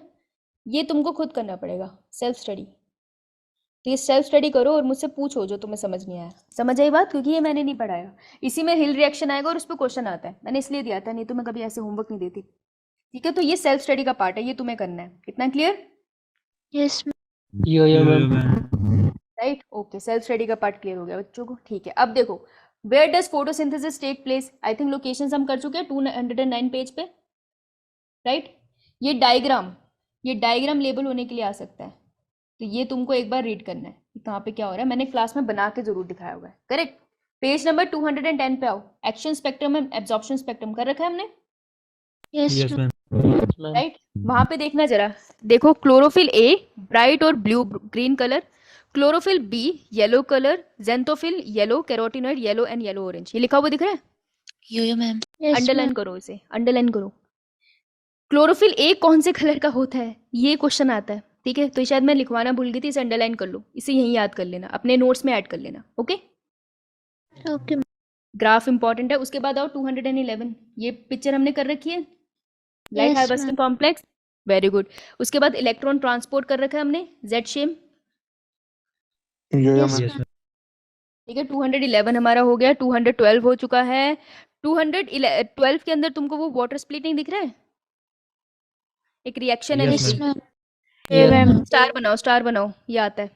ये तुमको खुद करना पड़ेगा, सेल्फ स्टडी। तो ये सेल्फ स्टडी करो और मुझसे पूछो जो तुम्हें समझ नहीं आया। समझ आई बात? क्योंकि ये मैंने नहीं पढ़ाया। इसी में हिल रिएक्शन आएगा और उस पर क्वेश्चन आता है, मैंने इसलिए दिया था, नहीं तो मैं कभी ऐसे होमवर्क नहीं देती। ठीक है, तो ये सेल्फ स्टडी का पार्ट है, ये तुम्हें करना है। इतना क्लियर? Yes, ma'am. यो यो ma'am. Ma'am right, okay, self study का पार्ट क्लियर हो गया बच्चों को। ठीक है, अब देखो, where does photosynthesis take place? I think locations हम कर चुके हैं 209 पेज पे, राइट? ये डायग्राम लेबल होने के लिए आ सकता है, तो ये तुमको एक बार रीड करना है कि कहाँ पे क्या हो रहा है। मैंने क्लास में बना के जरूर दिखाया हुआ है, करेक्ट? पेज नंबर 210 पे आओ। Action spectrum and absorption spectrum कर रखा है हमने, Yes, yes ma'am. Ma'am right? वहां पे देखना जरा, देखो क्लोरोफिल ए ब्राइट और blue green colour, chlorophyll B yellow colour, xanthophyll yellow, carotenoid yellow and yellow orange. ये लिखा हुआ दिख रहा है? Yo, ma'am. Yes, underline ma'am. करो, इसे अंडरलाइन करो। क्लोरोफिल ए कौन से कलर का होता है, ये क्वेश्चन आता है, ठीक है? तो शायद मैं लिखवाना भूल गई थी, इसे अंडरलाइन कर लो, इसे यहीं याद कर लेना, अपने नोट्स में ऐड कर लेना। Okay, Okay, ma'am. Graph important है। उसके बाद आओ 211, ये पिक्चर हमने कर रखी है, light Yes, harvesting ma'am. Complex, very good. उसके बाद इलेक्ट्रॉन ट्रांसपोर्ट कर रखा है हमने, जेड शेम, यो Yes, ma'am. Yes ma'am. Ma'am ठीक है? 211 हमारा हो गया, 212 हो चुका है। 212 के अंदर तुमको वो वाटर स्प्लिटिंग दिख रहा है, एक रिएक्शन है यस Yes, नीचे, ma'am ma'am. Yes, Yeah, ma'am. ma'am. Star बनाओ, ये आता है।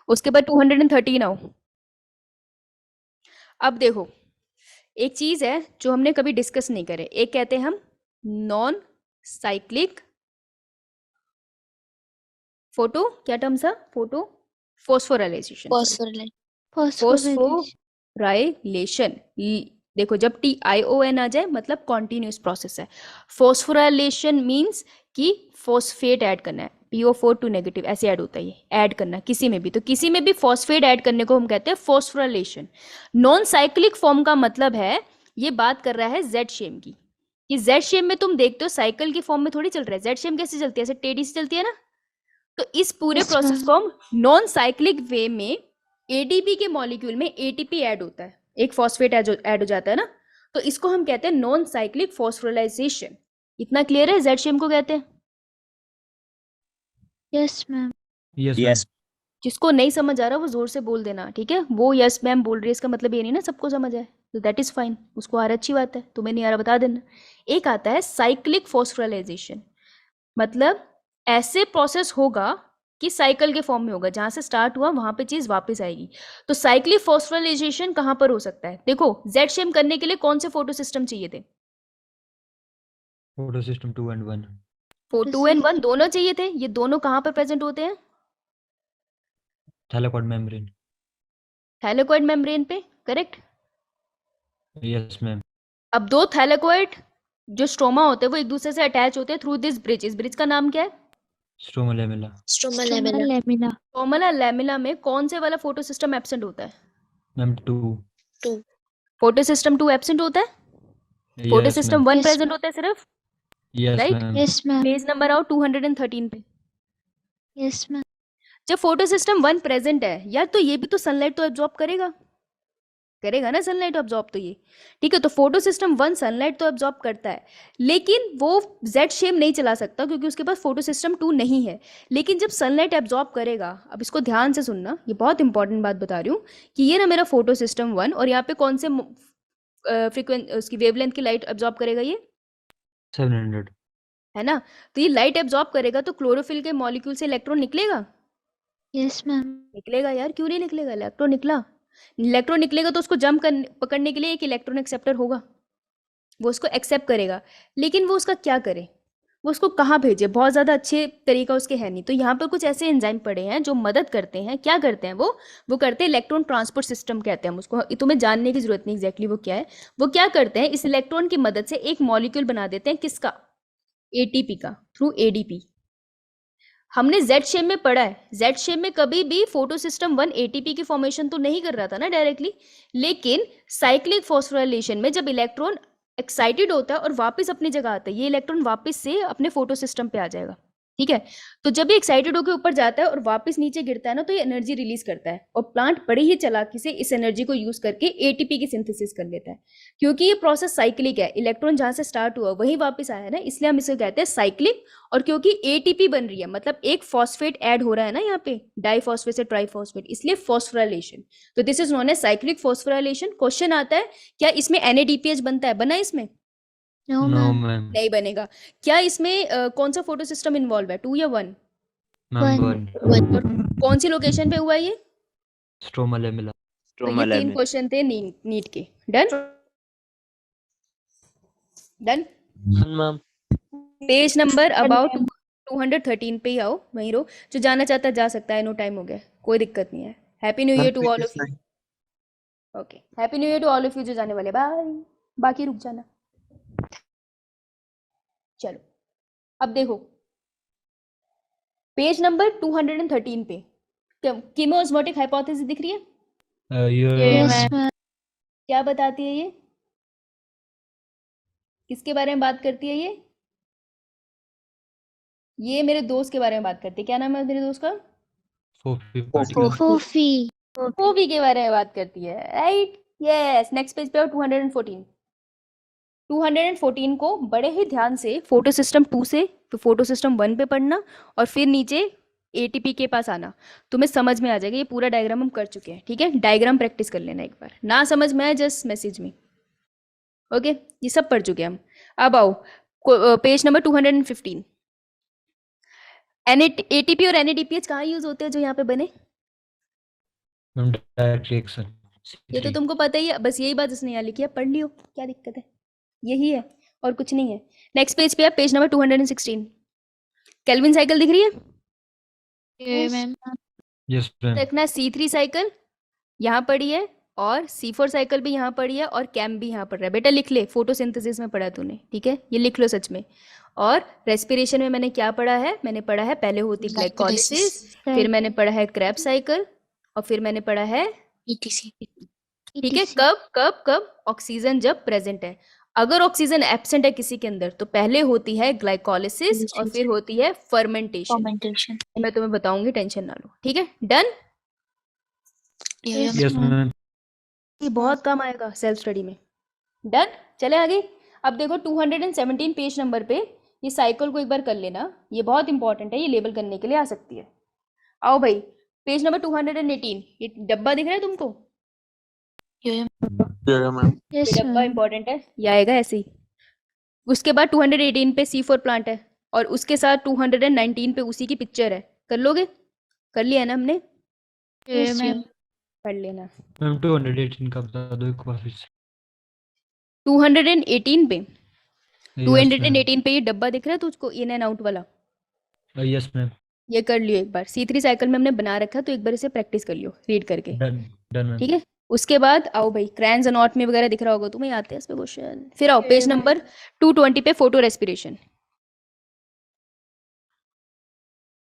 उसके बाद 213 आओ। अब देखो, एक चीज है जो हमने कभी डिस्कस नहीं करे, एक कहते हैं हम नॉन साइक्लिक फोटो, क्या टर्म था? Photo phosphorylation, Phosphorylate. Phosphorylation. Phosphorylation. देखो, जब TION आ जाए मतलब कॉन्टिन्यूस प्रोसेस है। फोस्फोराइलेशन मीन्स कि फॉस्फेट ऐड करना है, PO4 टू नेगेटिव ऐसे ऐड होता है, ये ऐड करना किसी में भी, तो किसी में भी फॉस्फेट ऐड करने को हम कहते हैं फोस्फोराइलेशन। नॉन साइक्लिक फॉर्म का मतलब है, ये बात कर रहा है जेड शेम की, कि जेड शेम में तुम देखते हो साइकिल की फॉर्म में थोड़ी चल रहा है। जेड शेम कैसे चलती है? ऐसे टेढ़ी से चलती है ना। तो इस पूरे Yes, प्रोसेस ma'am. को हम नॉन साइक्लिक वे में ADP के मॉलिक्यूल में ATP ऐड होता है, एक फॉस्फेट ऐड हो जाता है ना, तो इसको हम कहते हैं नॉन साइक्लिक फॉस्फोराइलेशन। इतना क्लियर है? जेड शेम को कहते हैं। Yes, ma'am. Yes Yes. जिसको नहीं समझ आ रहा वो जोर से बोल देना, ठीक है? वो यस मैम बोल रही है, इसका मतलब ये नहीं ना सबको समझ आए, तो दैट इज फाइन। उसको आ रहा अच्छी बात है, तुम्हें नहीं आ रहा बता देना। एक आता है साइक्लिक फॉस्फोराइलेशन, मतलब ऐसे प्रोसेस होगा कि साइकिल के फॉर्म में होगा, जहां से स्टार्ट हुआ वहां पे चीज वापस आएगी। तो साइक्लिक फॉस्फोराइलेशन कहां पर हो सकता है? देखो, जेड शेम करने के लिए कौन से फोटो सिस्टम चाहिए थे? फोटो सिस्टम 2 and 1 2 and 1 दोनों चाहिए थे। ये दोनों कहां पर प्रेजेंट होते हैं? थैलाकोइड मेम्ब्रेन थैलेकोइड मेम्ब्रेन पे, करेक्ट? यस मैम अब दो थैलेकोइड जो स्ट्रोमा होते हैं वो एक दूसरे से अटैच होते हैं थ्रू दिस ब्रिज। इस ब्रिज का नाम क्या है? Stroma lamella Stroma Stroma lamina. lamina. Stroma lamella में कौन से वाला फोटो सिस्टम एब्सेंट होता है? मैम 2 फोटो सिस्टम 2 एब्सेंट होता है, photo yes system ma'am 1 Yes, present ma'am. होता है सिर्फ, yes right? Ma'am Yes, ma'am. Page number आओ 213 पे। Yes, ma'am. जब फोटो सिस्टम 1 प्रेजेंट है यार, तो ये भी तो सनलाइट तो एब्जॉर्ब करेगा ना सनलाइट एब्जॉर्ब, तो ये ठीक है। तो फोटो सिस्टम 1 सनलाइट तो एब्जॉर्ब करता है, लेकिन वो जेड शेम नहीं चला सकता क्योंकि उसके पास फोटो सिस्टम 2 नहीं है। लेकिन जब सनलाइट एब्जॉर्ब करेगा, अब इसको ध्यान से सुनना, ये बहुत इंपॉर्टेंट बात बता रही हूँ, कि ये ना मेरा फोटो सिस्टम 1 और यहाँ पे कौन से उसकी वेवलेंथ की लाइट एब्जॉर्ब करेगा ये, 700। है ना? तो ये लाइट एब्जॉर्ब करेगा तो क्लोरोफिल के मॉलिक्यूल से इलेक्ट्रॉन निकलेगा? Yes ma'am. निकलेगा यार, क्यों नहीं निकलेगा? इलेक्ट्रॉन निकला। इलेक्ट्रॉन निकलेगा तो उसको जंप पकड़ने के लिए एक इलेक्ट्रॉन एक्सेप्टर होगा, वो उसको एक्सेप्ट करेगा। लेकिन वो उसका क्या करे, वो उसको कहाँ भेजे? बहुत ज़्यादा अच्छे तरीका उसके है नहीं। तो यहाँ पर कुछ ऐसे एंजाइम पड़े हैं जो मदद करते हैं। क्या करते हैं वो करते हैं इलेक्ट्रॉन ट्रांसपोर्ट सिस्टम कहते हैं हम उसको। तुम्हें जानने की जरूरत नहीं एग्जैक्टली वो क्या है। वो क्या करते हैं, इस इलेक्ट्रॉन की मदद से एक मॉलिक्यूल बना देते हैं, किसका? एटीपी का, थ्रू एडीपी। हमने जेड शेप में पढ़ा है, जेड शेप में कभी भी फोटो सिस्टम 1 एटीपी की फॉर्मेशन तो नहीं कर रहा था ना डायरेक्टली, लेकिन साइक्लिक फॉस्फोराइलेशन में जब इलेक्ट्रॉन एक्साइटेड होता है और वापस अपनी जगह आता है, ये इलेक्ट्रॉन वापस से अपने फोटो सिस्टम पे आ जाएगा, ठीक है? तो जब ये एक्साइटेड होकर ऊपर जाता है और वापस नीचे गिरता है ना, तो ये एनर्जी रिलीज करता है और प्लांट बड़ी ही चालाकी से इस एनर्जी को यूज करके एटीपी की सिंथेसिस कर लेता है। क्योंकि ये प्रोसेस साइक्लिक है, इलेक्ट्रॉन जहां से स्टार्ट हुआ वहीं वापस आया है ना, इसलिए हम इसे कहते हैं साइक्लिक। और क्योंकि एटीपी बन रही है, मतलब एक फॉस्फेट ऐड हो रहा है ना यहाँ पे, डाइफॉस्फेट से ट्राइफॉस्फेट, इसलिए फॉस्फोराइलेशन। तो this is known as cyclic phosphorylation. Question आता है, क्या इसमें NADPH बनता है? बना है इसमें? No no ma'am. मैम। नहीं बनेगा। क्या इसमें कौन सा फोटो सिस्टम इन्वॉल्व है, 2 या 1? Ma'am one. 1। और कौन सी लोकेशन पे हुआ ये? Stroma lamella. तो ये 3 क्वेश्चन थे नीट के। Done done. Ma'am. Page number about 213 पे ही आओ, वहीं रहो। जो जाना चाहता है जा सकता है, नो टाइम हो गया, कोई दिक्कत नहीं है। Happy new year to all of you. Okay, happy new year to all of you जो जाने वाले, बाय। बाकी रुक जाना। चलो अब देखो पेज नंबर 213 पे कीमोस्मोटिक हाइपोथेसिस दिख रही है? Yes ma'am. क्या बताती है ये? किसके बारे में बात करती है ये? ये मेरे दोस्त के बारे में बात करती है। क्या नाम है मेरे दोस्त का? फोफी पार्टिकल। फोफी। फोफी के बारे में बात करती है, राइट? यस। नेक्स्ट पेज पे आओ, 214। 214 को बड़े ही ध्यान से फोटो सिस्टम 2 से तो फोटो सिस्टम 1 पे पढ़ना और फिर नीचे एटीपी के पास आना, तुम्हें समझ में आ जाएगा। ये पूरा डायग्राम हम कर चुके हैं, ठीक है? डायग्राम प्रैक्टिस कर लेना एक बार, ना समझ में आए जस्ट मैसेज में। ओके, ये सब पढ़ चुके हैं हम। अब आओ पेज नंबर 215। एटीपी और NADPH कहाँ यूज होते हैं जो यहाँ पे बने? Ma'am direct reaction. ये तो तुमको पता ही है, बस यही बात इसने यहाँ लिखी है, पढ़ लियो, क्या दिक्कत है? यही है और कुछ नहीं है। नेक्स्ट पेज पे आप पेज नंबर 216। केल्विन साइकिल दिख रही है? Yes ma'am. Yes ma'am. देखना, C3 साइकिल यहाँ पड़ी है और C4 साइकिल भी यहाँ पड़ी है और कैम भी यहाँ पड़ रहा है। बेटा लिख ले, फोटोसिंथेसिस में पढ़ा तूने, ठीक है? ये लिख लो सच में। और रेस्पिरेशन में मैंने क्या पढ़ा है? मैंने पढ़ा है पहले होती ग्लाइकोलिसिस, फिर मैंने पढ़ा है क्रेब साइकिल और फिर मैंने पढ़ा है ETC। ठीक है, कब कब कब? ऑक्सीजन जब प्रेजेंट है। अगर ऑक्सीजन एब्सेंट है किसी के अंदर तो पहले होती है ग्लाइकोलिसिस और फिर होती है फर्मेंटेशन। फर्मेंटेशन। मैं तुम्हें बताऊंगी, टेंशन ना लो, ठीक है? डन। Yes ma'am. ये बहुत काम आएगा सेल्फ स्टडी में। डन, चले आगे। अब देखो 217 पेज नंबर पे ये साइकिल को एक बार कर लेना, ये बहुत इंपॉर्टेंट है, ये लेबल करने के लिए आ सकती है। आओ भाई, पेज नंबर 218। ये डब्बा दिख रहा है तुमको? ये यस डब्बा मैम। इंपॉर्टेंट है, ये आएगा ऐसे ही। उसके बाद 218 पे C4 प्लांट है और उसके साथ 219 पे उसी की पिक्चर है। कर लोगे? कर लिया ना हमने? Yes ma'am. पढ़ लेना। मैम 218 का बता दो एक बार फिर से। 218 पे यस 218 पे ये डब्बा दिख रहा है तुझको, इन एंड आउट वाला? मैम। Yes ma'am. ये कर लियो एक बार। C3 साइकिल में हमने बना रखा है तो एक बार इसे प्रैक्टिस कर लियो रीड करके, डन डन मैम। ठीक है? उसके बाद आओ भाई, क्रैंस अनॉटमी वगैरह दिख रहा होगा तुम्हें, आते हैं इस पे क्वेश्चन। फिर आओ पेज नंबर 220 पे फोटो रेस्पिरेशन,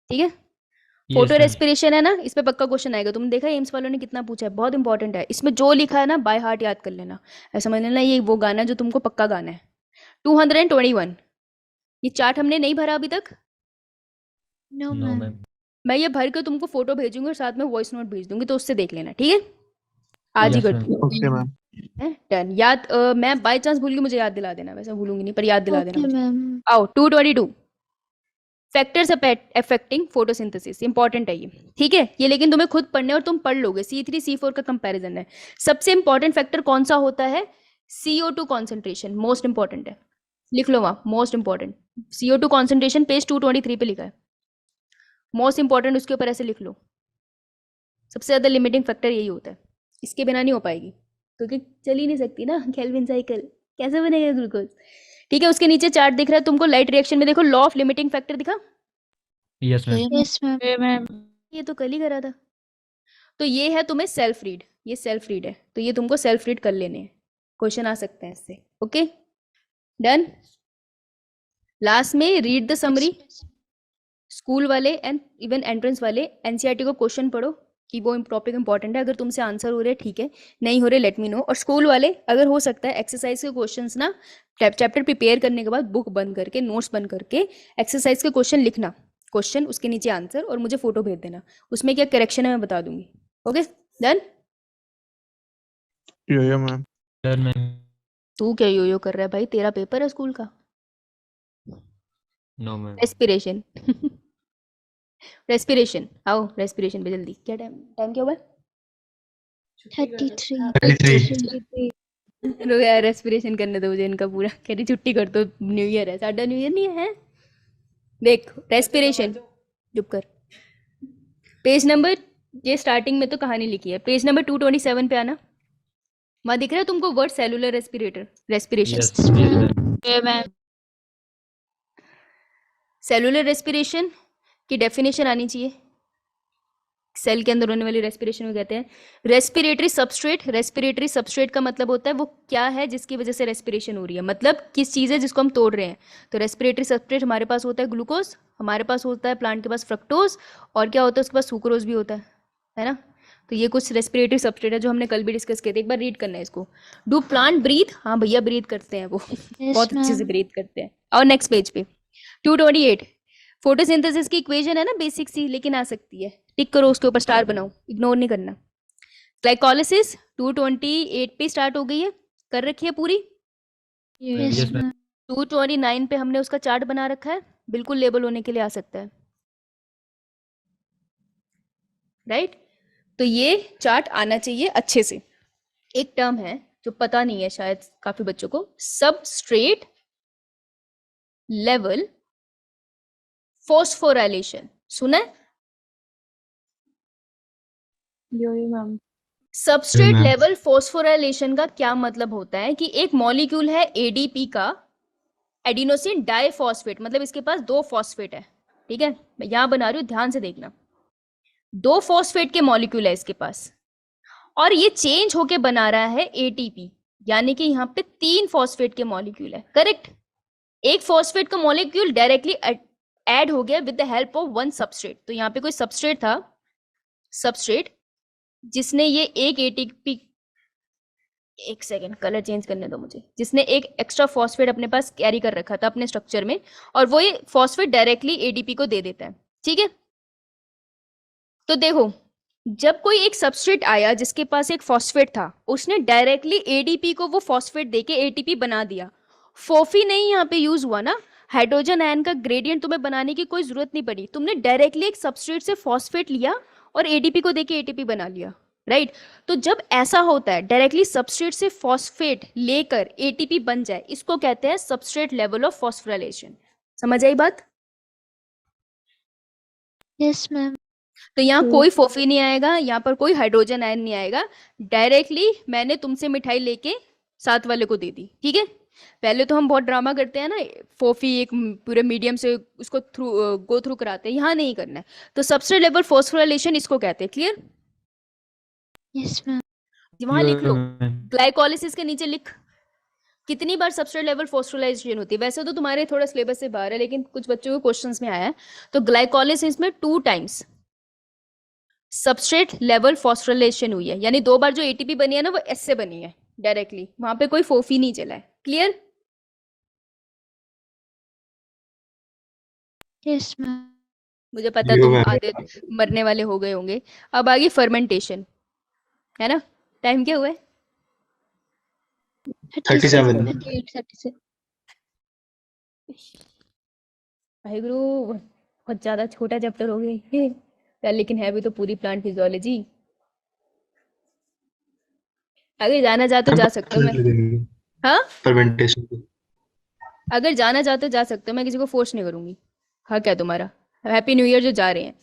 ठीक है? Photo ma'am. रेस्पिरेशन है ना, इस पे पक्का क्वेश्चन आएगा। तुमने देखा एम्स वालों ने कितना पूछा है, बहुत इंपॉर्टेंट है। इसमें जो लिखा है ना बाय हार्ट याद कर लेना, ऐसा समझ लेना ये वो गाना जो तुमको पक्का गाना है। 221 ये चार्ट हमने नहीं भरा अभी तक। No no ma'am. मैम। मैं ये भर के तुमको फोटो भेजूंगी और साथ में वॉइस नोट भेज दूंगी, तो उससे देख लेना, ठीक है? आज ही Yes, कर ma'am. दूँ Okay, ma'am. डन। याद मैं बाय चांस भूल गई, मुझे याद दिला देना, वैसे भूलूंगी नहीं पर याद दिला देना ओके मुझे। मैम। आओ 222 फैक्टर्स अफेक्टिंग फोटोसिंथेसिस, इंपॉर्टेंट है ये, ठीक है? ये लेकिन तुम्हें खुद पढ़ने और तुम पढ़ लोगे। C3 C4 का कंपैरिजन है। सबसे इंपॉर्टेंट फैक्टर कौन सा होता है? CO2 कॉन्सेंट्रेशन मोस्ट इंपॉर्टेंट है, लिख लो वहाँ, most important. CO2 concentration page 223 पे लिखा है, मोस्ट इंपॉर्टेंट, उसके ऊपर ऐसे लिख लो। सबसे ज़्यादा लिमिटिंग फैक्टर यही होता है, इसके बिना नहीं हो पाएगी क्योंकि चल ही नहीं सकती ना केल्विन साइकिल, कैसे बनेगा ग्लूकोज। ठीक है, उसके नीचे चार्ट दिख रहा है तुमको, लाइट रिएक्शन में देखो, लॉ ऑफ लिमिटिंग फैक्टर दिखा, यस मैम। Yes, ma'am. ये तो कल ही करा था। तो ये है तुम्हें सेल्फ रीड, ये सेल्फ रीड है, तो ये तुमको सेल्फ रीड कर लेने हैं, क्वेश्चन आ सकते हैं इससे। Okay done. लास्ट में रीड द समरी, स्कूल वाले एंड इवन एंट्रेंस वाले एनसीईआरटी को क्वेश्चन पढ़ो कि वो टॉपिक इंपॉर्टेंट है, अगर तुमसे आंसर हो रहे ठीक है, नहीं हो रहे लेट मी नो। और स्कूल वाले अगर हो सकता है एक्सरसाइज के क्वेश्चंस ना चैप्टर प्रिपेयर करने के बाद बुक बंद करके नोट्स बंद करके एक्सरसाइज के क्वेश्चन लिखना, क्वेश्चन उसके नीचे आंसर, और मुझे फोटो भेज देना, उसमें क्या करेक्शन है मैं बता दूंगी। Okay done. यो मैम। Done ma'am. तू क्या यो कर रहा है भाई, तेरा पेपर है स्कूल का। No ma'am. रेस्पिरेशन रेस्पिरेशन, आओ रेस्पिरेशन पे जल्दी। क्या टाइम टाइम क्या हुआ है? 33. 33 रुक यार, रेस्पिरेशन करने दो मुझे इनका पूरा। कह रही छुट्टी कर दो, न्यू ईयर है, साडा न्यू ईयर नहीं है। देख रेस्पिरेशन, चुप कर। पेज नंबर, ये स्टार्टिंग में तो कहानी लिखी है, पेज नंबर 227 पे आना, वहां दिख रहा है तुमको word cellular respirator, respiration. Yes ma'am. Okay, ma'am. Cellular respiration की डेफिनेशन आनी चाहिए, सेल के अंदर होने वाली रेस्पिरेशन को कहते हैं रेस्पिरेटरी सबस्ट्रेट। रेस्पिरेटरी सबस्ट्रेट का मतलब होता है वो क्या है जिसकी वजह से रेस्पिरेशन हो रही है, मतलब किस चीज़ है जिसको हम तोड़ रहे हैं। तो रेस्पिरेटरी सबस्ट्रेट हमारे पास होता है ग्लूकोज, हमारे पास होता है प्लांट के पास फ्रक्टोज, और क्या होता है उसके पास सुक्रोज भी होता है ना। तो ये कुछ रेस्पिरेटरी सबस्ट्रेट है जो हमने कल भी डिस्कस किए थे, एक बार रीड करना है इसको। Do plant breathe? हाँ भैया ब्रीथ करते हैं वो बहुत अच्छे से ma'am. ब्रीथ करते हैं। और नेक्स्ट पेज पे 228, फोटोसिंथेसिस की इक्वेशन है ना बेसिक सी, लेकिन आ सकती है, टिक करो उसके ऊपर, स्टार बनाओ, इग्नोर नहीं करना। ग्लाइकोलिसिस 228 पे स्टार्ट हो गई है, कर रखी है पूरी। Yes, Yes, ma'am. ma'am. 229 पे हमने उसका चार्ट बना रखा है, बिल्कुल लेबल होने के लिए आ सकता है, राइट। तो ये चार्ट आना चाहिए अच्छे से। एक टर्म है जो पता नहीं है शायद काफी बच्चों को, सबस्ट्रेट लेवल फॉस्फोराइलेशन, सुना है? Ma'am. Substrate ma'am. Level phosphorylation का क्या मतलब होता है कि एक मॉलिक्यूल है एडीपी का, एडिनोसिन डाइफॉस्फेट, मतलब इसके पास 2 फॉस्फेट है, ठीक है, मैं यहां बना रही हूं, ध्यान से देखना। 2 फॉस्फेट के मॉलिक्यूल है इसके पास, और ये चेंज होके बना रहा है एटीपी, यानी कि यहाँ पे 3 फॉस्फेट के मॉलिक्यूल है, करेक्ट। एक फॉस्फेट का मॉलिक्यूल डायरेक्टली ऐड हो गया with the help of 1 substrate. तो यहाँ पे कोई सबस्ट्रेट था, सबस्ट्रेट जिसने ये एक एटीपी, एक सेकेंड कलर चेंज करने दो मुझे, जिसने एक एक्स्ट्रा फॉस्फेट अपने पास कैरी कर रखा था अपने स्ट्रक्चर में, और वो ये फॉस्फेट डायरेक्टली एडीपी को दे देता है, ठीक है। तो देखो, जब कोई एक सबस्ट्रेट आया जिसके पास एक फॉस्फेट था, उसने डायरेक्टली एडीपी को वो फॉस्फेट देके एटीपी बना दिया, फोफी नहीं यहाँ पे यूज हुआ ना, हाइड्रोजन आयन का ग्रेडियंट तुम्हें बनाने की कोई जरूरत नहीं पड़ी, तुमने डायरेक्टली एक सबस्ट्रेट से फॉस्फेट लिया और एडीपी को देके एटीपी बना लिया, राइट। तो जब ऐसा होता है डायरेक्टली सबस्ट्रेट से फॉस्फेट लेकर एटीपी बन जाए, इसको कहते हैं सबस्ट्रेट लेवल ऑफ फॉस्फोराइलेशन। समझ आई बात? Yes, ma'am. तो यहाँ कोई फोफी नहीं आएगा, यहाँ पर कोई हाइड्रोजन आयन नहीं आएगा, डायरेक्टली मैंने तुमसे मिठाई लेके साथ वाले को दे दी, ठीक है। पहले तो हम बहुत ड्रामा करते हैं ना, फोफी एक पूरे मीडियम से उसको गो थ्रू कराते हैं, यहाँ नहीं करना है। तो सबस्ट्रेट लेवल फॉस्फोराइलेशन इसको कहते हैं, क्लियर? Yes, ma'am. वहां लिख लो, मैम। ग्लाइकोलिसिस के नीचे लिख कितनी बार सबस्ट्रेट लेवल फॉस्फोराइलेशन होती है। वैसे तो तुम्हारे थोड़ा सिलेबस से बाहर है, लेकिन कुछ बच्चों के क्वेश्चंस में आया है। तो ग्लाइकोलिसिस में 2 टाइम्स सबस्ट्रेट लेवल फॉस्फोराइलेशन हुई है, यानी 2 बार जो एटीपी बनी है ना वो एस से बनी है डायरेक्टली, वहां पे कोई फोफी नहीं चला है, क्लियर? Yes, ma'am. मुझे पता Zero, तुम ma'am. आधे मरने वाले हो गए होंगे। अब आगे फर्मेंटेशन, है ना। टाइम क्या हुआ है? 37. 38, 36. वाहिगुरु, बहुत ज्यादा छोटा चैप्टर हो गया ये यार, लेकिन है भी तो पूरी प्लांट फिजियोलॉजी। अगर जाना चाह तो जा सकता हूँ मैं। हाँ, फर्मेंटेशन। अगर जाना चाहते हो जा सकते हो, मैं किसी को फोर्स नहीं करूंगी। हाँ, क्या तुम्हारा हैप्पी न्यू ईयर जो जा रहे हैं।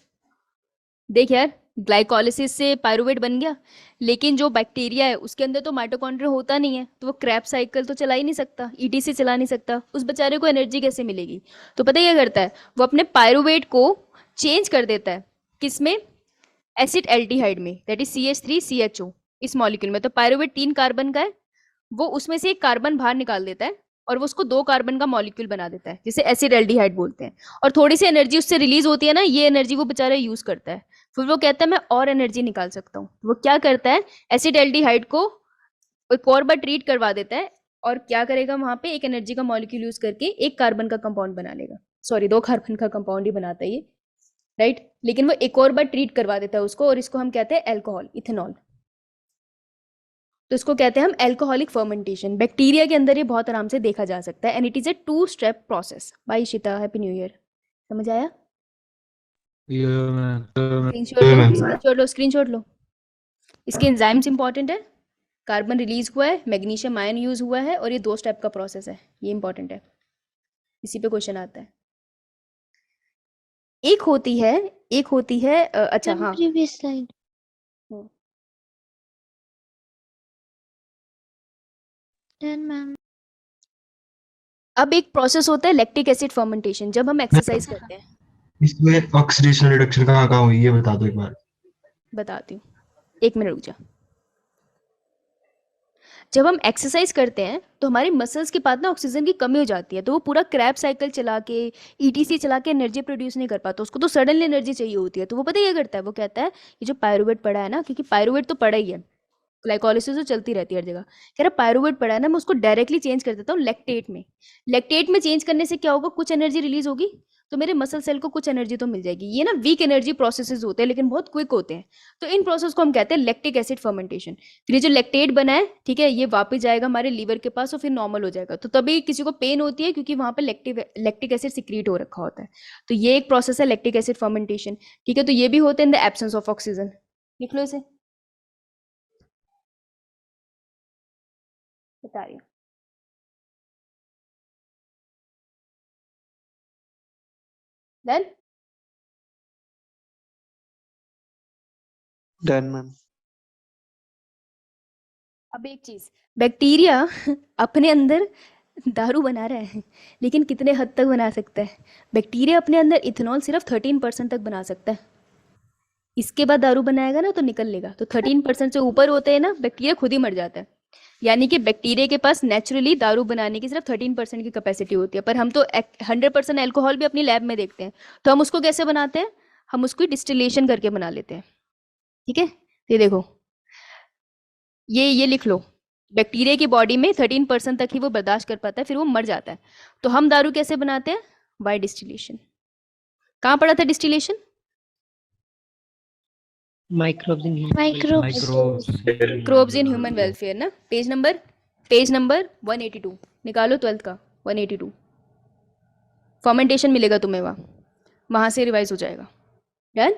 देख यार, ग्लाइकोलिसिस से पायरुवेट बन गया, लेकिन जो बैक्टीरिया है उसके अंदर तो माइटोकॉन्ड्रिया होता नहीं है, तो वो क्रैब साइकिल तो चला ही नहीं सकता, ईटीसी चला नहीं सकता, उस बेचारे को एनर्जी कैसे मिलेगी? तो पता है क्या करता है, वो अपने पायरुवेट को चेंज कर देता है किसमें, एसिड एल्डिहाइड में, दैट इज CH3CHO इस मॉलिक्यूल में। तो पायरुवेट 3 कार्बन का है, वो उसमें से एक कार्बन बाहर निकाल देता है और वो उसको 2 कार्बन का मॉलिक्यूल बना देता है, जिसे एसिड एल्डिहाइड बोलते हैं। और थोड़ी सी एनर्जी उससे रिलीज होती है ना, ये एनर्जी वो बेचारा यूज करता है। फिर वो कहता है मैं और एनर्जी निकाल सकता हूँ, वो क्या करता है, एसिड एल्डिहाइड को एक और बार ट्रीट करवा देता है, और क्या करेगा वहां पे, एक एनर्जी का मॉलिक्यूल यूज करके 1 कार्बन का कंपाउंड बना लेगा। सॉरी, 2 कार्बन का कंपाउंड ही बनाता है ये, राइट। लेकिन वो एक और बार ट्रीट करवा देता है उसको, और इसको हम कहते हैं एल्कोहल, इथेनॉल। तो इसको कहते हैं हम एल्कोहलिक फर्मेंटेशन। बैक्टीरिया के अंदर ये बहुत आराम से देखा जा सकता है, and it is a 2 step process. Bye Ishita, happy new year. समझ आया? Yo ma'am. स्क्रीनशॉट लो, स्क्रीनशॉट लो, स्क्रीनशॉट लो। इसके एंजाइम्स इंपॉर्टेंट है, कार्बन रिलीज हुआ है, मैग्नीशियम आयन यूज हुआ है, और ये 2 स्टेप का प्रोसेस है, ये इंपॉर्टेंट है, इसी पे क्वेश्चन आता है। एक होती है अच्छा मैम हाँ, प्रीवियस स्लाइड। Done ma'am. अब एक प्रोसेस होता है लैक्टिक एसिड फर्मेंटेशन, जब हम एक्सरसाइज करते हैं। इसमें ऑक्सीडेशन रिडक्शन कहाँ कहाँ हुई, ये बता दो एक बार। बताती हूँ, 1 मिनट रुक जा। जब हम एक्सरसाइज करते हैं तो हमारे मसल्स के पास ना ऑक्सीजन की कमी हो जाती है, तो वो पूरा क्रैब साइकिल चला के, ईटीसी चला के एनर्जी प्रोड्यूस नहीं कर पाता, उसको तो सडनली एनर्जी चाहिए होती है। तो वो पता है क्या करता है, वो कहता है ये जो पायरुवेट पड़ा है ना, क्योंकि पायरुवेट तो पड़ा ही है, ग्लाइकोलिसिस तो चलती रहती है हर जगह, कह रहा पायरुवेट पड़ा है ना, मैं उसको डायरेक्टली चेंज कर देता हूँ लैक्टेट में। लैक्टेट में चेंज करने से क्या होगा, कुछ एनर्जी रिलीज होगी, तो मेरे मसल सेल को कुछ एनर्जी तो मिल जाएगी। ये ना वीक एनर्जी प्रोसेसेस होते हैं, लेकिन बहुत क्विक होते हैं। तो इन प्रोसेस को हम कहते हैं लैक्टिक एसिड फर्मेंटेशन। फिर ये जो लैक्टेट बना है, ठीक है, ये वापस जाएगा हमारे लीवर के पास और फिर नॉर्मल हो जाएगा। तो तभी किसी को पेन होती है, क्योंकि वहां पे लैक्टिक एसिड सिक्रीट हो रखा होता है। तो ये एक प्रोसेस है लैक्टिक एसिड फर्मेंटेशन, ठीक है। तो ये भी होता है in the absence of oxygen. लिख लो इसे, बता रही हूँ। डन। Done, ma'am. अब एक चीज, बैक्टीरिया अपने अंदर दारू बना रहा है, लेकिन कितने हद तक बना सकता है? बैक्टीरिया अपने अंदर इथेनॉल सिर्फ 13% तक बना सकता है। इसके बाद दारू बनाएगा ना तो निकल लेगा। तो 13% से ऊपर होते हैं ना, बैक्टीरिया खुद ही मर जाता है। यानी कि बैक्टीरिया के पास नेचुरली दारू बनाने की सिर्फ 13% की कैपेसिटी होती है। पर हम तो 100% अल्कोहल भी अपनी लैब में देखते हैं। तो हम उसको कैसे बनाते हैं, हम उसको डिस्टिलेशन करके बना लेते हैं, ठीक है। ये देखो, ये लिख लो, बैक्टीरिया की बॉडी में 13% तक ही वो बर्दाश्त कर पाता है, फिर वो मर जाता है। तो हम दारू कैसे बनाते हैं, बाय डिस्टिलेशन। कहाँ पढ़ा था डिस्टिलेशन? Microbes in human क्रोब्स इन ह्यूमन वेलफेयर ना, पेज नंबर 182 निकालो, 12th का 182। फर्मेंटेशन मिलेगा तुम्हें वहां से रिवाइज हो जाएगा। डन।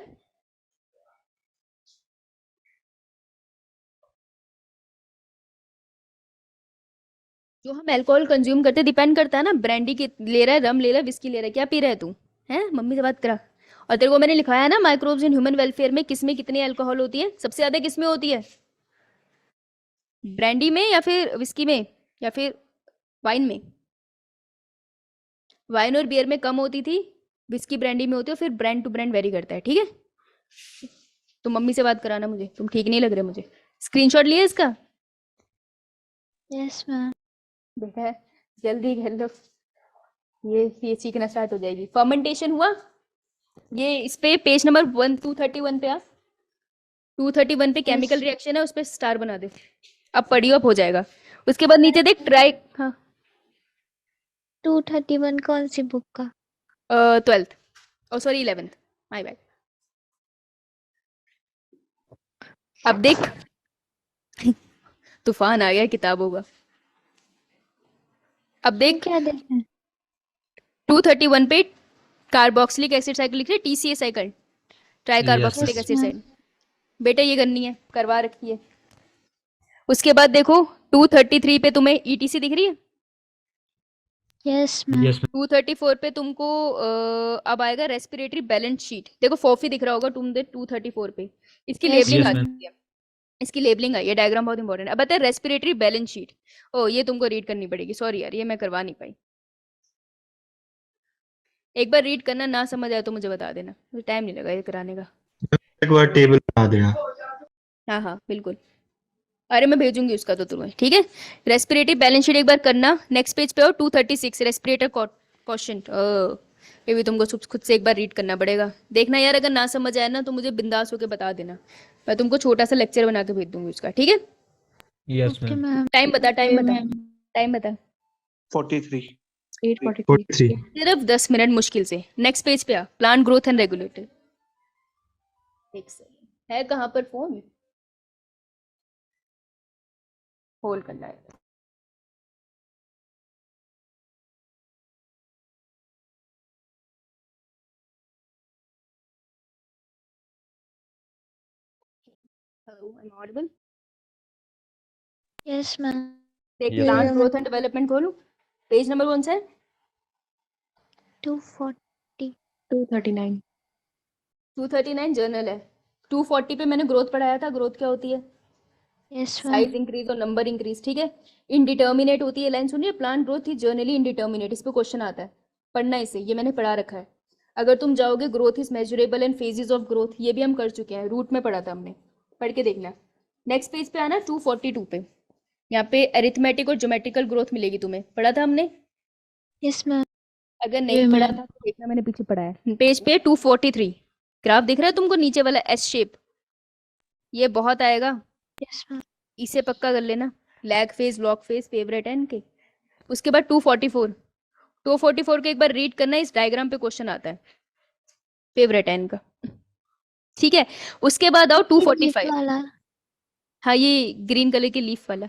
जो हम अल्कोहल कंज्यूम करते हैं डिपेंड करता है ना, ब्रांडी की ले रहा है, रम ले रहा है, विस्की ले रहा है, क्या पी रहा है तू, है? मम्मी से बात करा। और तेरे को मैंने लिखाया है ना, माइक्रोब्स इन ह्यूमन वेलफेयर में किस में कितनी अल्कोहल होती है, सबसे ज्यादा किस में होती है, ब्रांडी में या फिर विस्की में या फिर वाइन में? वाइन और बियर में कम होती थी, विस्की ब्रांडी में होती है, फिर ब्रांड टू ब्रांड वेरी करता है, ठीक है। तो मम्मी से बात कराना, मुझे तुम ठीक नहीं लग रहे मुझे। स्क्रीनशॉट लिया इसका? Yes ma'am. बेटा जल्दी कर लो, ये सीखना स्टार्ट हो जाएगी। फर्मेंटेशन हुआ, ये इस पे पेज नंबर 231 पे आ, 231 पे केमिकल रिएक्शन है, उस पे स्टार बना दे। अब पढ़ियो, अब हो जाएगा। उसके बाद नीचे देख ट्राई, हाँ 231 कौन सी बुक का? 12th, O sorry 11th, my bad. अब देख तूफान आ गया किताबों का। अब देख क्या देखना है? 231 पे कार्बोक्सिलिक एसिड साइकिल लिख रहे, TCA cycle, try carboxylic Yes, acid ma'am. Cycle. बेटा ये करनी है, करवा रखी है। उसके बाद देखो 233 पे तुम्हें ETC दिख रही है? Yes ma'am. यस मैम 234 पे तुमको अब आएगा रेस्पिरेटरी बैलेंस शीट। देखो फॉफी दिख रहा होगा तुम 234 पे। इसकी Yes, लेबलिंग आ ma'am. चुकी है। इसकी लेबलिंग आई है, डायग्राम बहुत इंपॉर्टेंट है। अब बताए रेस्पिरेटरी बैलेंस शीट। ओ ये तुमको रीड करनी पड़ेगी, सॉरी यार ये मैं करवा नहीं पाई। एक बार रीड करना, ना समझ आए तो मुझे बता देना, मुझे टाइम नहीं लगा ये कराने का। एक बार टेबल बता देना। हाँ हाँ बिल्कुल, अरे मैं भेजूंगी उसका तो तुम्हें, ठीक है। रेस्पिरेटरी बैलेंस शीट एक बार करना। नेक्स्ट पेज पे हो 236 रेस्पिरेटर क्वेश्चन। ये भी तुमको खुद से एक बार रीड करना पड़ेगा। देखना यार अगर ना समझ आए ना तो मुझे बिंदास होके बता देना, मैं तुमको छोटा सा लेक्चर बना के भेज दूंगी उसका, ठीक है। Yes okay ma'am ma'am. Time बता, टाइम बता, टाइम बता। 43. 8:43. 43 सिर्फ 10 मिनट मुश्किल से। नेक्स्ट पेज पे आ, प्लांट ग्रोथ एंड रेगुलेटर। एक सेकंड, है कहाँ पर फोन? होल्ड करना है। Hello, I am audible? Yes ma'am. देख Yes, plant ma'am. Growth and development खोलूं। पेज नंबर कौन सा है? 240। 239. 239 जर्नल है। 240 पे मैंने ग्रोथ पढ़ाया था। ग्रोथ क्या होती है? Yes ma'am. साइज इंक्रीज और नंबर इंक्रीज, ठीक है। इनडिटर्मिनेट होती है लाइन, सुनिए। प्लांट ग्रोथ ही जर्नली इनडिटर्मिनेट, इस पे क्वेश्चन आता है, पढ़ना इसे, ये मैंने पढ़ा रखा है। अगर तुम जाओगे growth is measurable and phases of growth, ये भी हम कर चुके हैं, रूट में पढ़ा था हमने, पढ़ के देखना। नेक्स्ट पेज पे आना 242 पे, यहाँ पे अरिथमेटिक और ज्योमेट्रिकल ग्रोथ मिलेगी तुम्हें, पढ़ा था हमने। Yes ma'am. अगर नहीं पढ़ा था तो देखना, मैंने पीछे पढ़ा है। पेज पे 243 ग्राफ दिख रहा है तुमको नीचे वाला एस शेप, ये बहुत आएगा, यस मैम। इसे पक्का कर लेना। Lag phase, log phase, favourite and के। उसके बाद 244 के एक बार रीड करना, इस डायग्राम पे क्वेश्चन आता है फेवरेट एंड का, ठीक है। उसके बाद आओ 245। वाला। हाँ ये ग्रीन कलर की लीफ वाला,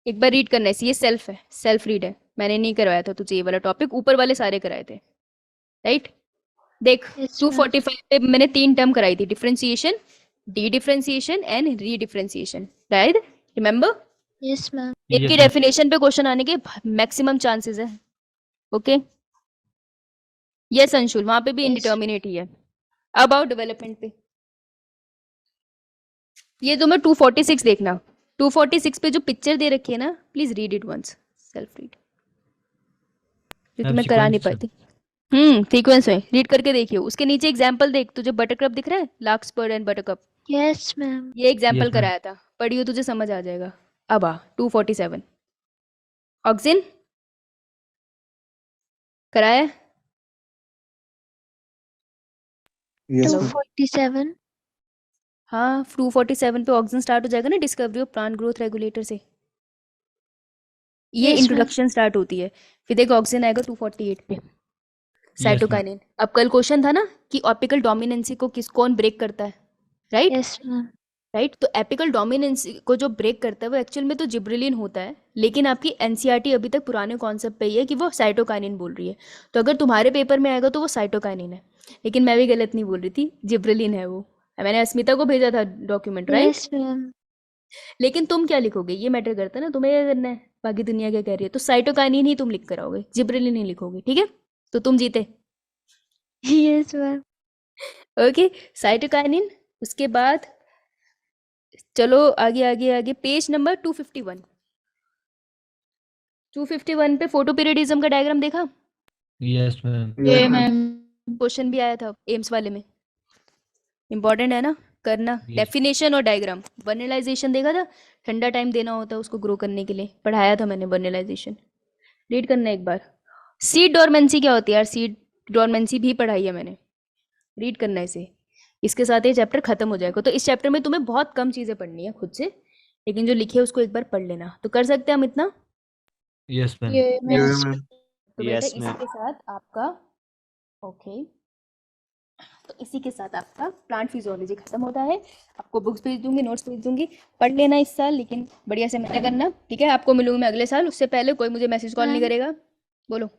एक बार रीड करना है, ये सेल्फ है, सेल्फ रीड है, मैंने नहीं करवाया था तुझे ये वाला टॉपिक, ऊपर वाले सारे कराए थे, राइट। देख Yes, 245 पे मैंने 3 टर्म कराई थी, differentiation, D differentiation and re differentiation, right, remember. Yes ma'am. इनकी Yes, ma'am. डेफिनेशन पे क्वेश्चन आने के मैक्सिमम चांसेस है, ओके। यस अंशुल, वहां पे भी Yes. इनडिटर्मिनेट ही है। अब आओ डेवलपमेंट पे, ये तुम्हें 246 देखना। 246 पे जो पिक्चर दे रखी है ना, please read it once, self read, क्योंकि मैम मैं करा नहीं सीक्वेंस पाती। सीक्वेंस में रीड करके देखियो। उसके नीचे एग्जाम्पल देख, तुझे बटरकप दिख रहा है, लार्क्सबर्ड एंड बटरकप, यस मैम। ये एग्जाम्पल Yes, ma'am. कराया था, पढ़ियो तुझे समझ आ जाएगा। अब आ 247 ऑक्सिन कराया है? Yes, ma'am. 247। हाँ 247 पे ऑक्सिन स्टार्ट हो जाएगा ना, discovery of plant growth regulator से, ये Yes, ma'am. इंट्रोडक्शन स्टार्ट होती है। फिर देखो ऑक्सिन आएगा 248 पे, साइटोकाइनिन। अब कल क्वेश्चन था ना कि एपिकल डोमिनेंसी को कौन ब्रेक करता है, राइट यस मैम। राइट। तो एपिकल डोमिनेंसी को जो ब्रेक करता है वो एक्चुअल में तो जिब्रेलिन होता है, लेकिन आपकी एनसीईआरटी अभी तक पुराने कॉन्सेप्ट पे ही है कि वो साइटोकाइनिन बोल रही है। तो अगर तुम्हारे पेपर में आएगा तो वो साइटोकाइनिन है, लेकिन मैं भी गलत नहीं बोल रही थी, जिब्रेलिन है वो। मैंने अस्मिता को भेजा था डॉक्यूमेंट, राइट। Yes ma'am. लेकिन तुम क्या लिखोगे ये मैटर करता है ना, तुम्हें क्या करना है, बाकी दुनिया क्या कह रही है। तो साइटोकाइनिन ही तुम लिख कर आओगे, जिब्रेलिन नहीं लिखोगे, ठीक है। तो तुम जीते, यस मैम। Okay, cytokinin. उसके बाद चलो आगे आगे आगे, पेज नंबर 251। 251 पे फोटो पीरियडिज्म का डायग्राम देखा, yes ma'am Yes, ma'am. Question भी आया था एम्स वाले में, इंपॉर्टेंट है ना करना। Yes. डेफिनेशन और डायग्राम, वर्नलाइजेशन देखा था, ठंडा टाइम देना होता है उसको ग्रो करने के लिए, पढ़ाया था मैंने वर्नलाइजेशन, रीड करना एक बार। सीड डोरमेंसी क्या होती है यार, सीड डोरमेंसी भी पढ़ाई है मैंने, रीड करना इसे। इसके साथ ये चैप्टर खत्म हो जाएगा। तो इस चैप्टर में तुम्हें बहुत कम चीजें पढ़नी है खुद से, लेकिन जो लिखे है उसको एक बार पढ़ लेना। तो कर सकते हैं हम इतना। Yes ma'am Yeah, ma'am. Yes, ma'am. तो बेटा Yes, इसी ma'am. के साथ आपका, ओके, तो इसी के साथ आपका प्लांट फिजियोलॉजी खत्म होता है। आपको बुक्स भेज दूंगी, नोट्स भेज दूंगी, पढ़ लेना इस साल, लेकिन बढ़िया से मेहनत करना, ठीक है। आपको मिलूंगी मैं अगले साल, उससे पहले कोई मुझे मैसेज कॉल नहीं मैम। करेगा। बोलो।